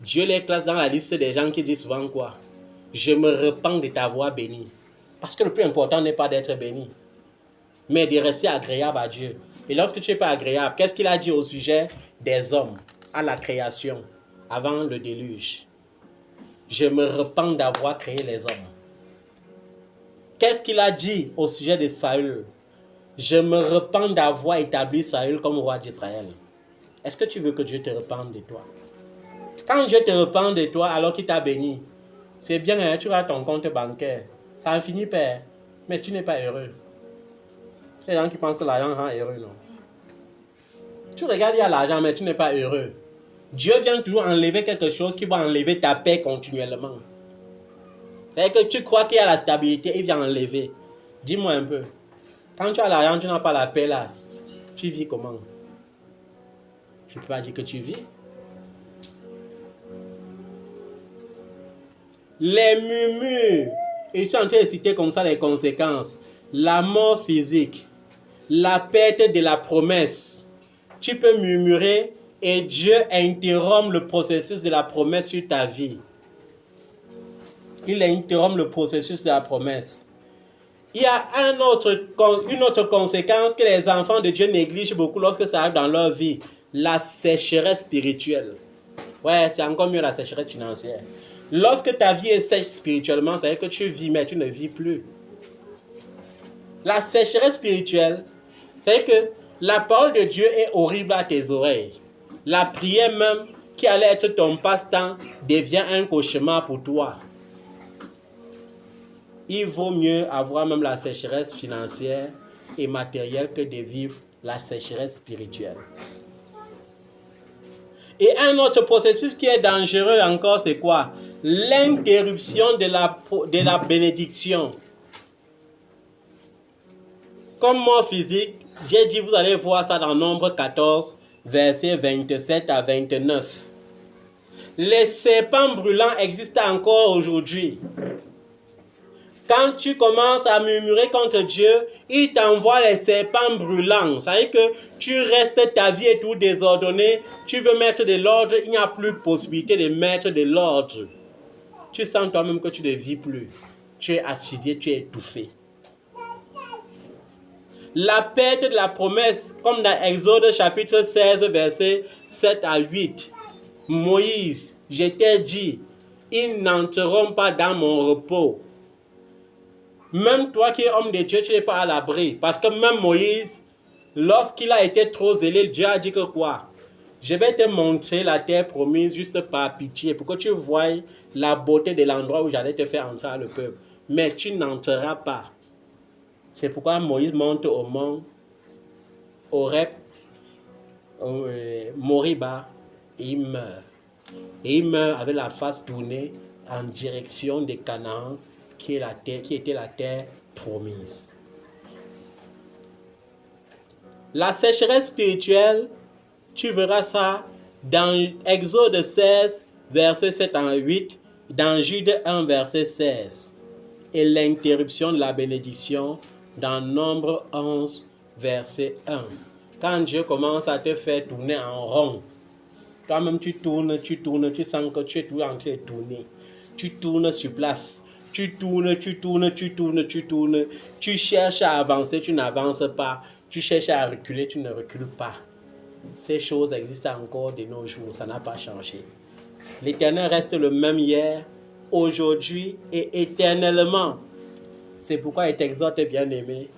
Dieu les classe dans la liste des gens qui disent souvent quoi? Je me repens de t'avoir béni. Parce que le plus important n'est pas d'être béni, mais de rester agréable à Dieu. Et lorsque tu n'es pas agréable, qu'est-ce qu'il a dit au sujet des hommes, à la création, avant le déluge? Je me repens d'avoir créé les hommes. Qu'est-ce qu'il a dit au sujet de Saül? Je me repens d'avoir établi Saül comme roi d'Israël. Est-ce que tu veux que Dieu te repente de toi? Quand Dieu te repent de toi alors qu'il t'a béni, c'est bien, hein, tu as ton compte bancaire. Ça en finit, père. Mais tu n'es pas heureux. Les gens qui pensent que l'argent rend heureux, non. Tu regardes, il y a l'argent, mais tu n'es pas heureux. Dieu vient toujours enlever quelque chose qui va enlever ta paix continuellement. C'est-à-dire que tu crois qu'il y a la stabilité, il vient enlever. Dis-moi un peu. Quand tu as l'argent, tu n'as pas la paix là. Tu vis comment? Je ne peux pas dire que tu vis. Les murmures, et je suis en train de citer comme ça les conséquences. La mort physique, la perte de la promesse. Tu peux murmurer et Dieu interrompt le processus de la promesse sur ta vie. Il interrompt le processus de la promesse. Il y a une autre conséquence que les enfants de Dieu négligent beaucoup lorsque ça arrive dans leur vie. La sécheresse spirituelle. Ouais, c'est encore mieux la sécheresse financière. Lorsque ta vie est sèche spirituellement, ça veut dire que tu vis, mais tu ne vis plus. La sécheresse spirituelle, c'est que la parole de Dieu est horrible à tes oreilles. La prière même, qui allait être ton passe-temps, devient un cauchemar pour toi. Il vaut mieux avoir même la sécheresse financière et matérielle que de vivre la sécheresse spirituelle. Et un autre processus qui est dangereux encore, c'est quoi? L'interruption de la bénédiction. Comme mort physique, j'ai dit, vous allez voir ça dans Nombre 14, versets 27 à 29. Les serpents brûlants existent encore aujourd'hui. Quand tu commences à murmurer contre Dieu, il t'envoie les serpents brûlants. Ça veut dire que tu restes, ta vie est tout désordonnée. Tu veux mettre de l'ordre, il n'y a plus de possibilité de mettre de l'ordre. Tu sens toi-même que tu ne vis plus. Tu es asphyxié, tu es étouffé. La perte de la promesse, comme dans Exode chapitre 16, versets 7 à 8. Moïse, je t'ai dit, ils n'entreront pas dans mon repos. Même toi qui es homme de Dieu, tu n'es pas à l'abri. Parce que même Moïse, lorsqu'il a été trop zélé, Dieu a dit que quoi? Je vais te montrer la terre promise juste par pitié, pour que tu voies la beauté de l'endroit où j'allais te faire entrer le peuple. Mais tu n'entreras pas. C'est pourquoi Moïse monte au mont Horeb, Moriba, et il meurt. Et il meurt avec la face tournée en direction de Canaan, qui était la terre promise. La sécheresse spirituelle, tu verras ça dans Exode 16, verset 7 à 8, dans Jude 1, verset 16, et l'interruption de la bénédiction dans Nombre 11, verset 1. Quand Dieu commence à te faire tourner en rond, toi-même tu tournes, tu sens que tu es toujours en train de tourner. Tu tournes sur place. Tu tournes, tu cherches à avancer, tu n'avances pas. Tu cherches à reculer, tu ne recules pas. Ces choses existent encore de nos jours, ça n'a pas changé. L'Éternel reste le même hier, aujourd'hui et éternellement. C'est pourquoi il t'exhorte, bien-aimé,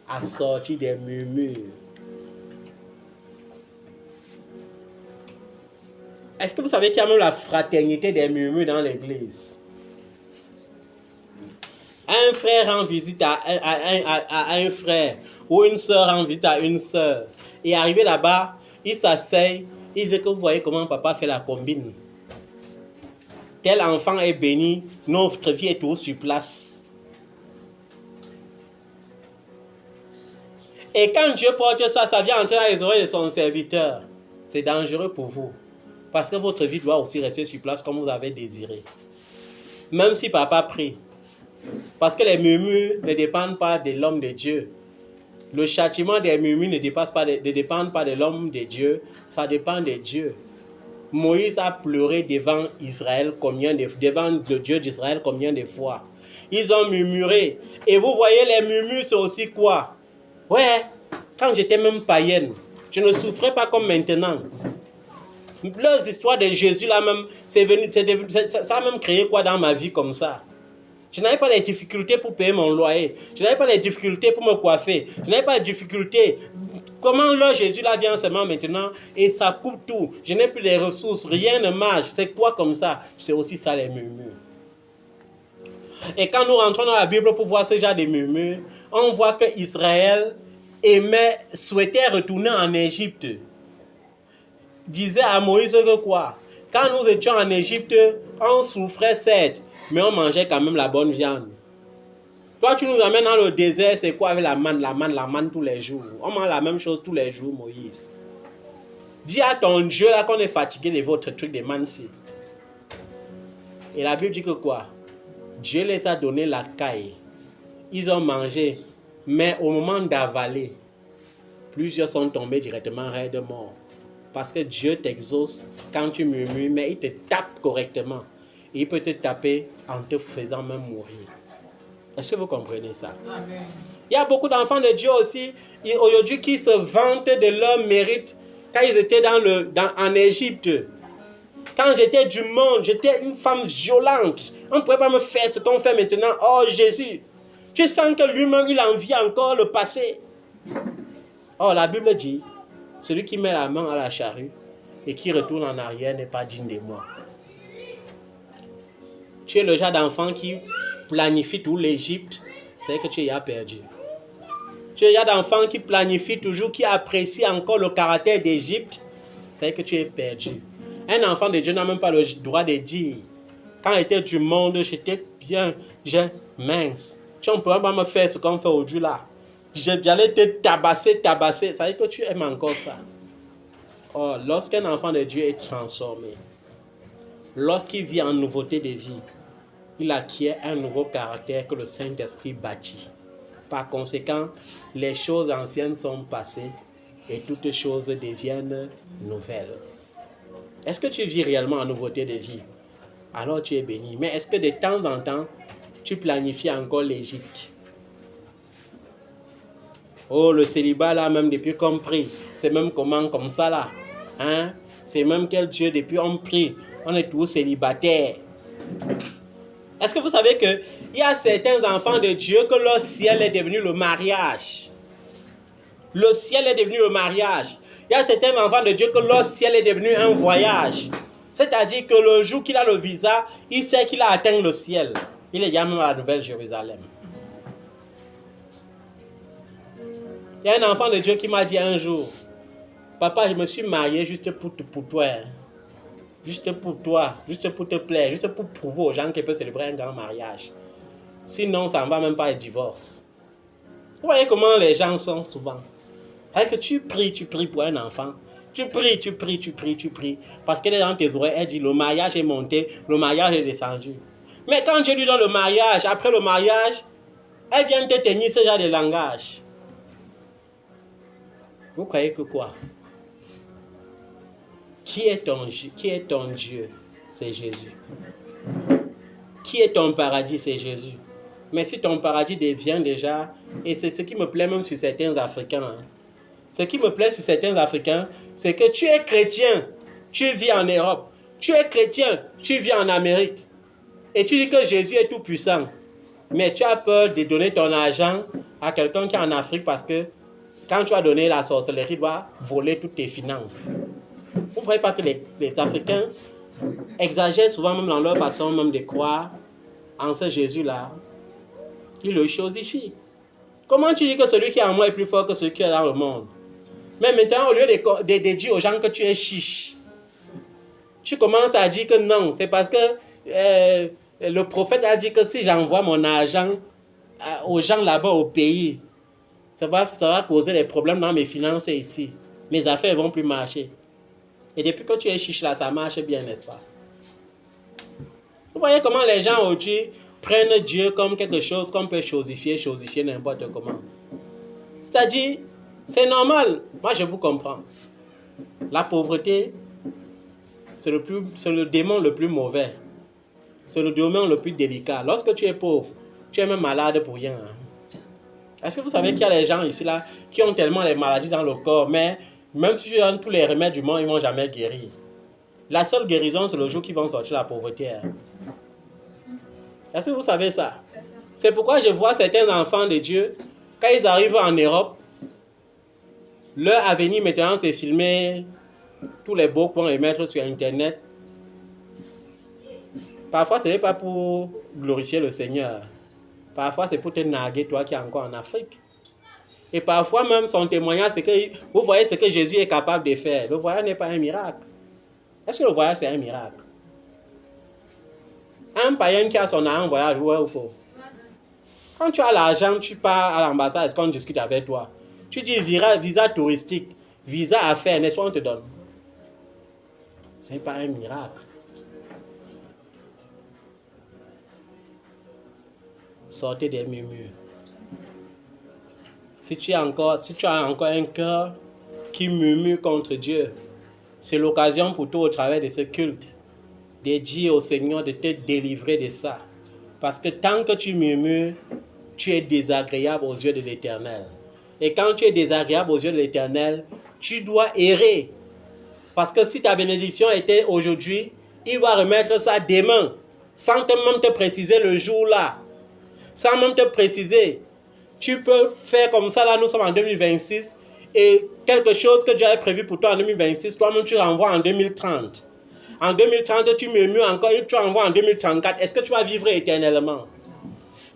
à sortir des murmures. Est-ce que vous savez qu'il y a même la fraternité des murmures dans l'Église? Un frère rend visite à un frère, ou une soeur rend visite à une soeur. Et arrivé là-bas, il s'asseye, il dit que vous voyez comment papa fait la combine. Tel enfant est béni, notre vie est toujours sur place. Et quand Dieu porte ça, ça vient entrer dans les oreilles de son serviteur. C'est dangereux pour vous. Parce que votre vie doit aussi rester sur place comme vous avez désiré. Même si papa prie. Parce que les murmures ne dépendent pas de l'homme de Dieu. Le châtiment des murmures ne dépend pas de l'homme de Dieu, ça dépend de Dieu. Moïse a pleuré devant Israël devant le Dieu d'Israël combien de fois? Ils ont murmuré. Et vous voyez, les murmures, c'est aussi quoi? Ouais, quand j'étais même païenne, je ne souffrais pas comme maintenant. Leurs histoires de Jésus, là même, ça a même créé quoi dans ma vie comme ça? Je n'avais pas de difficultés pour payer mon loyer. Je n'avais pas de difficultés pour me coiffer. Je n'avais pas de difficultés. Comment là, Jésus là vient seulement maintenant et ça coupe tout. Je n'ai plus de ressources, rien ne marche. C'est quoi comme ça? C'est aussi ça les murmures. Et quand nous rentrons dans la Bible pour voir ce genre de murmures, on voit que Israël souhaitait retourner en Égypte. Disait à Moïse que quoi? Quand nous étions en Égypte, on souffrait certes, mais on mangeait quand même la bonne viande. Toi, tu nous amènes dans le désert, c'est quoi avec la manne tous les jours? On mange la même chose tous les jours, Moïse. Dis à ton Dieu là qu'on est fatigué de votre truc de manne-ci. Et la Bible dit que quoi? Dieu les a donné la caille. Ils ont mangé, mais au moment d'avaler, plusieurs sont tombés directement raides morts. Parce que Dieu t'exauce quand tu murmures, mais il te tape correctement. Et il peut te taper en te faisant même mourir. Est-ce que vous comprenez ça? Amen. Il y a beaucoup d'enfants de Dieu aussi, aujourd'hui, qui se vantent de leur mérite quand ils étaient en Égypte. Quand j'étais du monde, j'étais une femme violente. On ne pouvait pas me faire ce qu'on fait maintenant. Oh Jésus, tu sens que lui-même, il envie encore le passé. Oh, la Bible dit, celui qui met la main à la charrue et qui retourne en arrière n'est pas digne de moi. Tu es le genre d'enfant qui planifie tout l'Égypte, c'est que tu y as perdu. Tu es le genre d'enfant qui planifie toujours, qui apprécie encore le caractère d'Égypte, c'est que tu es perdu. Un enfant de Dieu n'a même pas le droit de dire, quand j'étais du monde, j'étais bien, mince. Tu ne pourras pas me faire ce qu'on fait aujourd'hui là. J'allais te tabasser. Ça veut dire que tu aimes encore ça. Oh, lorsqu'un enfant de Dieu est transformé, lorsqu'il vit en nouveauté de vie, il acquiert un nouveau caractère que le Saint-Esprit bâtit. Par conséquent, les choses anciennes sont passées et toutes choses deviennent nouvelles. Est-ce que tu vis réellement en nouveauté de vie? Alors tu es béni. Mais est-ce que de temps en temps, tu planifies encore l'Égypte? Oh, le célibat là, même depuis qu'on prie, c'est même comment comme ça là. Hein? C'est même quel Dieu, depuis on prie, on est tous célibataires. Est-ce que vous savez qu'il y a certains enfants de Dieu que leur ciel est devenu le mariage? Le ciel est devenu le mariage. Il y a certains enfants de Dieu que leur ciel est devenu un voyage. C'est-à-dire que le jour qu'il a le visa, il sait qu'il a atteint le ciel. Il est déjà même à la Nouvelle Jérusalem. Il y a un enfant de Dieu qui m'a dit un jour, papa, je me suis marié juste pour toi. Juste pour toi, juste pour te plaire, juste pour prouver aux gens qu'ils peuvent célébrer un grand mariage. Sinon, ça ne va même pas être divorce. Vous voyez comment les gens sont souvent. Alors que tu pries pour un enfant. Tu pries. Parce qu'elle est dans tes oreilles, elle dit, le mariage est monté, le mariage est descendu. Mais quand Dieu lui donne le mariage, après le mariage, elle vient te tenir ce genre de langage. Vous croyez que quoi? Qui est ton Dieu? C'est Jésus. Qui est ton paradis? C'est Jésus. Mais si ton paradis devient déjà, et c'est ce qui me plaît même sur certains Africains, hein. Ce qui me plaît sur certains Africains, c'est que tu es chrétien, tu vis en Europe. Tu es chrétien, tu vis en Amérique. Et tu dis que Jésus est tout puissant. Mais tu as peur de donner ton argent à quelqu'un qui est en Afrique parce que quand tu as donné la sorcellerie, il doit voler toutes tes finances. Vous ne voyez pas que les Africains exagèrent souvent même dans leur façon même de croire en ce Jésus-là. Ils le chosifient. Comment tu dis que celui qui est en moi est plus fort que celui qui est dans le monde? Mais maintenant, au lieu de dire aux gens que tu es chiche, tu commences à dire que non, c'est parce que le prophète a dit que si j'envoie mon argent aux gens là-bas au pays, ça va causer des problèmes dans mes finances ici. Mes affaires ne vont plus marcher. Et depuis que tu es chiche là, ça marche bien, n'est-ce pas? Vous voyez comment les gens aujourd'hui prennent Dieu comme quelque chose qu'on peut chosifier n'importe comment. C'est-à-dire, c'est normal. Moi, je vous comprends. La pauvreté, c'est le démon le plus mauvais. C'est le démon le plus délicat. Lorsque tu es pauvre, tu es même malade pour rien. Est-ce que vous savez qu'il y a des gens ici là qui ont tellement les maladies dans le corps, mais même si tu donnes tous les remèdes du monde, ils ne vont jamais guérir. La seule guérison, c'est le jour qu'ils vont sortir de la pauvreté. Est-ce que vous savez ça? C'est pourquoi je vois certains enfants de Dieu, quand ils arrivent en Europe, leur avenir maintenant, c'est filmer tous les beaux points et mettre sur Internet. Parfois, ce n'est pas pour glorifier le Seigneur. Parfois, c'est pour te narguer, toi qui es encore en Afrique. Et parfois même, son témoignage, c'est que vous voyez ce que Jésus est capable de faire. Le voyage n'est pas un miracle. Est-ce que le voyage, c'est un miracle? Un païen qui a son argent voyage, ouais ou faux? Quand tu as l'argent, tu pars à l'ambassade, est-ce qu'on discute avec toi? Tu dis visa touristique, visa affaires, n'est-ce pas, on te donne? Ce n'est pas un miracle. Sortez des murmures. Si tu as encore un cœur qui murmure contre Dieu, c'est l'occasion pour toi, au travers de ce culte, de dire au Seigneur de te délivrer de ça. Parce que tant que tu murmures, tu es désagréable aux yeux de l'Éternel. Et quand tu es désagréable aux yeux de l'Éternel, tu dois errer. Parce que si ta bénédiction était aujourd'hui, il va remettre ça demain, sans même te préciser le jour là. Sans même te préciser. Tu peux faire comme ça, là nous sommes en 2026, et quelque chose que Dieu avait prévu pour toi en 2026, toi-même tu renvoies en 2030. En 2030, tu murmures encore et tu renvoies en 2034. Est-ce que tu vas vivre éternellement?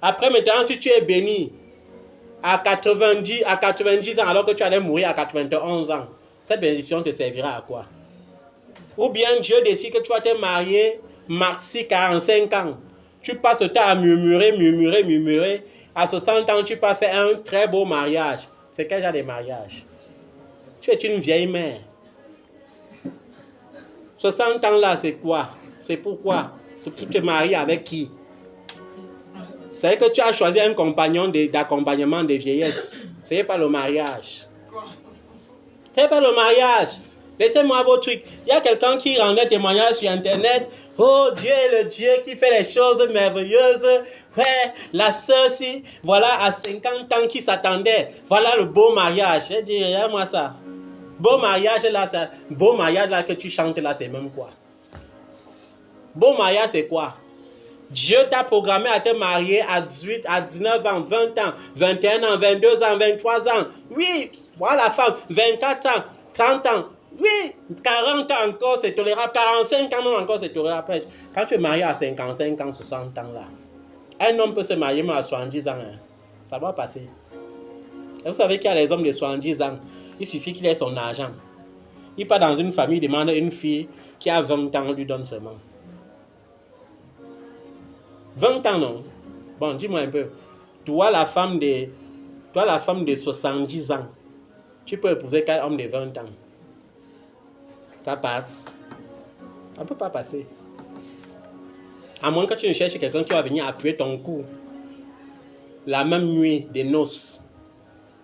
Après maintenant, si tu es béni à 90 ans alors que tu allais mourir à 91 ans, cette bénédiction te servira à quoi? Ou bien Dieu décide que tu vas te marier maxi 45 ans. Tu passes le temps à murmurer. À 60 ans, tu peux faire un très beau mariage. C'est quel genre de mariage? Tu es une vieille mère. 60 ans là, c'est quoi? C'est pourquoi? C'est pour te marier avec qui? C'est que tu as choisi un compagnon d'accompagnement de vieillesse. Ce n'est pas le mariage. Ce n'est pas le mariage. Laissez-moi vos trucs. Il y a quelqu'un qui rendait témoignage sur Internet. Oh, Dieu est le Dieu qui fait les choses merveilleuses. Ouais, la sœur, si, voilà, à 50 ans qui s'attendait. Voilà le beau mariage. J'ai dit, regarde-moi ça. Beau mariage là que tu chantes là, c'est même quoi? Beau mariage, c'est quoi? Dieu t'a programmé à te marier à 18, à 19 ans, 20 ans, 21 ans, 22 ans, 23 ans. Oui, voilà la femme, 24 ans, 30 ans. Oui, 40 ans encore, c'est tolérable. 45 ans encore, c'est tolérable. Quand tu es marié à 55 ans, 60 ans là, un homme peut se marier même à 70 ans. Hein. Ça va passer. Et vous savez qu'il y a les hommes de 70 ans. Il suffit qu'il ait son argent. Il part dans une famille, il demande une fille qui a 20 ans, on lui donne seulement. 20 ans, non? Bon, dis-moi un peu. Toi, la femme de 70 ans, tu peux épouser quel homme de 20 ans? Ça passe. Ça ne peut pas passer. À moins que tu ne cherches quelqu'un qui va venir appuyer ton cou la même nuit des noces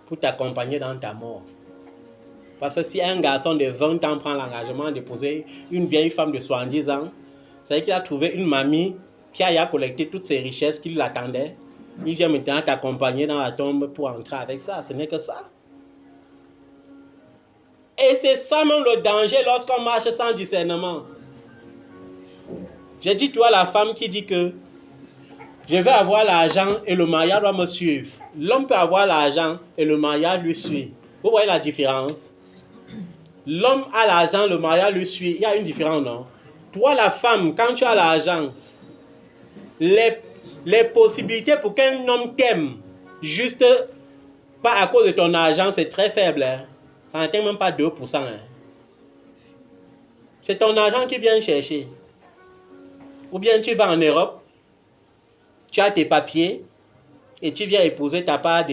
pour t'accompagner dans ta mort. Parce que si un garçon de 20 ans prend l'engagement d'épouser une vieille femme de 70 ans, c'est qu'il a trouvé une mamie qui a collecté toutes ses richesses qui l'attendaient. Il vient maintenant t'accompagner dans la tombe pour entrer avec ça. Ce n'est que ça. Et c'est ça même le danger lorsqu'on marche sans discernement. J'ai dit, toi, la femme qui dit que je vais avoir l'argent et le mariage doit me suivre. L'homme peut avoir l'argent et le mariage lui suit. Vous voyez la différence? L'homme a l'argent, le mariage lui suit. Il y a une différence, non? Toi, la femme, quand tu as l'argent, les possibilités pour qu'un homme t'aime, juste pas à cause de ton argent, c'est très faible. Hein? Ça n'atteint même pas 2%. Hein? C'est ton argent qui vient chercher. Ou bien tu vas en Europe, tu as tes papiers et tu viens épouser ta part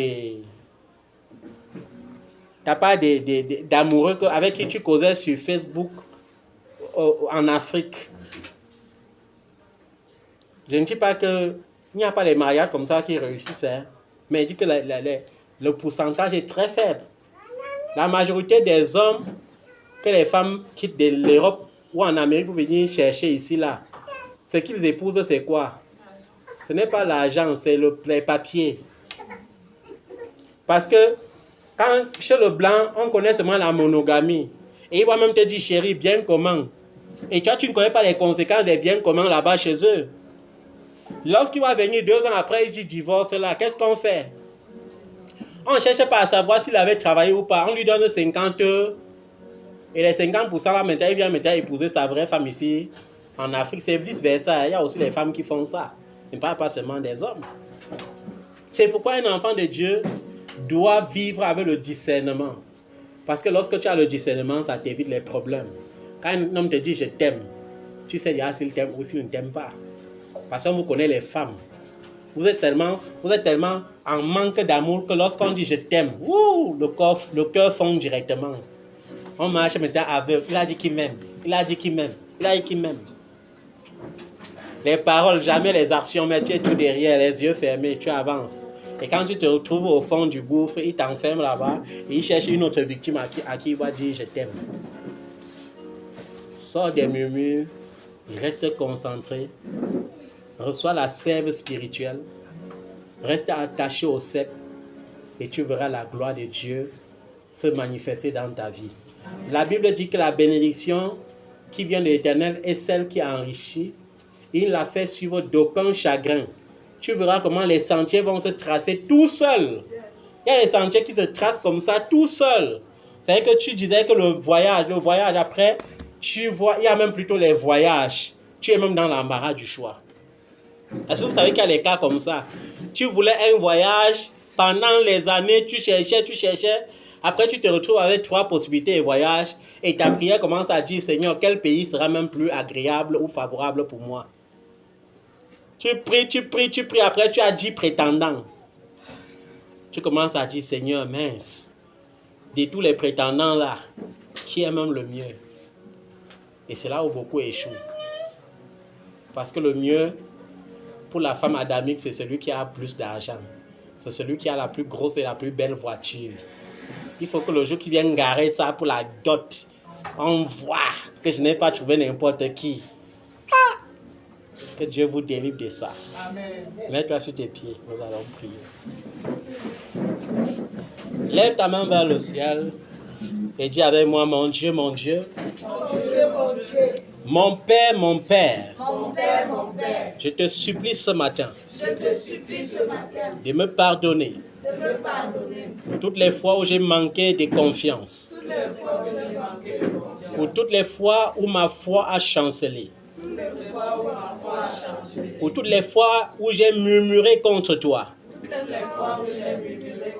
d'amoureux avec qui tu causais sur Facebook en Afrique. Je ne dis pas qu'il n'y a pas les mariages comme ça qui réussissent, hein, mais je dis que le pourcentage est très faible. La majorité des hommes que les femmes quittent de l'Europe ou en Amérique pour venir chercher ici, là, ce qu'ils épousent, c'est quoi? Ce n'est pas l'argent, c'est les papiers. Parce que quand chez le blanc, on connaît seulement la monogamie. Et il va même te dire, chérie, bien commun. Et toi, tu ne connais pas les conséquences des biens communs là-bas chez eux. Lorsqu'il va venir 2 ans après, il dit divorce là, qu'est-ce qu'on fait? On ne cherche pas à savoir s'il avait travaillé ou pas. On lui donne 50 heures. Et les 50% là, maintenant, il vient maintenant épouser sa vraie femme ici, en Afrique. C'est vice-versa. Il y a aussi les femmes qui font ça. Il ne parle pas seulement des hommes. C'est pourquoi un enfant de Dieu doit vivre avec le discernement. Parce que lorsque tu as le discernement, ça t'évite les problèmes. Quand un homme te dit « je t'aime », tu sais déjà s'il t'aime ou s'il ne t'aime pas. Parce qu'on vous connaît les femmes. Vous êtes tellement en manque d'amour que lorsqu'on dit « je t'aime », le cœur fond directement. On marche maintenant aveugle. Il a dit qu'il m'aime. Il a dit qu'il m'aime. Il a dit qu'il m'aime. Les paroles, jamais les actions, mais tu es tout derrière, les yeux fermés, tu avances. Et quand tu te retrouves au fond du gouffre, il t'enferme là-bas et il cherche une autre victime à qui il va dire « je t'aime ». Sors des murmures, reste concentré, reçois la sève spirituelle, reste attaché au cep et tu verras la gloire de Dieu se manifester dans ta vie. La Bible dit que la bénédiction qui vient de l'Éternel est celle qui enrichit. Il l'a fait suivre d'aucun chagrin. Tu verras comment les sentiers vont se tracer tout seuls. Il y a des sentiers qui se tracent comme ça tout seuls. C'est-à-dire que tu disais que le voyage après, tu vois, il y a même plutôt les voyages. Tu es même dans l'embarras du choix. Est-ce que vous savez qu'il y a des cas comme ça? Tu voulais un voyage, pendant les années, tu cherchais. Après, tu te retrouves avec 3 possibilités de voyage et ta prière commence à dire, Seigneur, quel pays sera même plus agréable ou favorable pour moi? Tu pries, après tu as 10 prétendants. Tu commences à dire, Seigneur, mince, de tous les prétendants là, qui est même le mieux? Et c'est là où beaucoup échouent. Parce que le mieux, pour la femme adamique, c'est celui qui a plus d'argent. C'est celui qui a la plus grosse et la plus belle voiture. Il faut que le jour qui vienne garer ça pour la dot, on voit que je n'ai pas trouvé n'importe qui. Que Dieu vous délivre de ça. Amen. Mets-toi sur tes pieds, nous allons prier. Lève ta main vers le ciel et dis avec moi, mon Dieu, mon Dieu. Mon Père, mon Père. Je te supplie ce matin. De me pardonner. Pour toutes les fois où j'ai manqué de confiance. Pour toutes les fois où ma foi a chancelé. Pour toutes les fois où j'ai murmuré contre toi.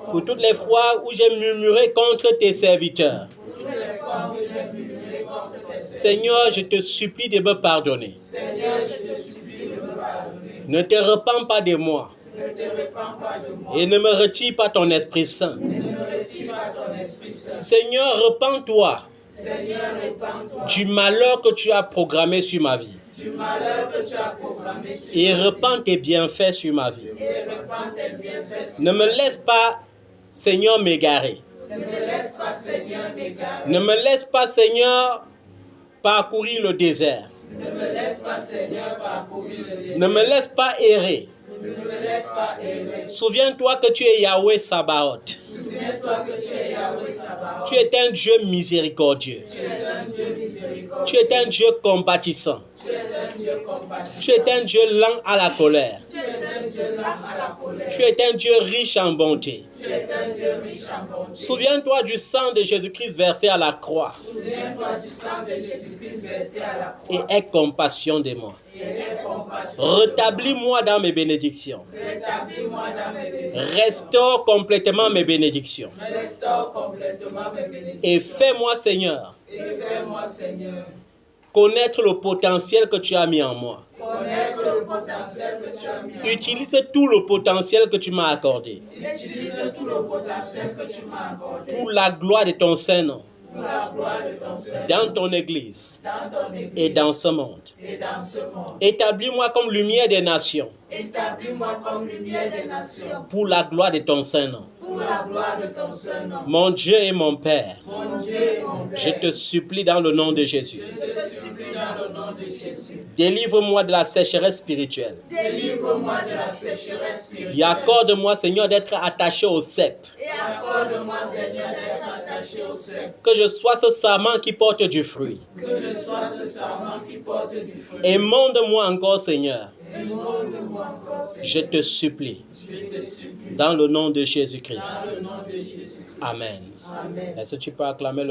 Pour toutes les fois où j'ai murmuré contre tes serviteurs. Seigneur, je te supplie de me pardonner. Ne te repens pas de moi. Et ne me retire pas ton Esprit Saint. Seigneur, repens-toi du malheur que tu as programmé sur ma vie. Et repens tes bienfaits sur ma vie. Ne me laisse pas, Seigneur, m'égarer. Ne me laisse pas, Seigneur, parcourir le désert. Ne me laisse pas errer. Souviens-toi que tu es Yahweh Sabaoth. Tu es un Dieu miséricordieux. Tu es un Dieu compatissant. Tu es un Dieu lent à la colère. Tu es un Dieu riche en bonté. Souviens-toi du sang de Jésus-Christ versé à la croix. Et aie compassion de moi. Rétablis-moi dans mes bénédictions. Restaure complètement mes bénédictions. Et fais-moi, Seigneur, connaître le potentiel que tu as mis en moi. Utilise tout le potentiel que tu m'as accordé. Pour la gloire de ton Saint-Nom. pour la gloire de ton Saint-Nom, dans ton Église dans ton Église et dans ce monde. et dans ce monde. Établis-moi comme lumière des nations Établis-moi comme lumière des nations, pour la gloire de ton Saint-Nom. pour la gloire de ton Saint-Nom. Mon Dieu et mon Père, Mon Dieu et mon Père, je te supplie dans le nom de Jésus. je te supplie dans le nom de Jésus. Délivre-moi de la sécheresse spirituelle Délivre-moi de la sécheresse spirituelle. et accorde-moi, Seigneur, d'être attaché au cep. Et accorde-moi, Seigneur, d'être attaché au sceptre. Que je sois ce sarment qui porte du fruit. Que je sois ce sarment qui porte du fruit. Émonde-moi encore, Seigneur. Émonde-moi encore, Seigneur. Je te supplie. Je te supplie. Dans le nom de Jésus-Christ. Dans le nom de Jésus. Amen. Amen. Est-ce que tu peux acclamer le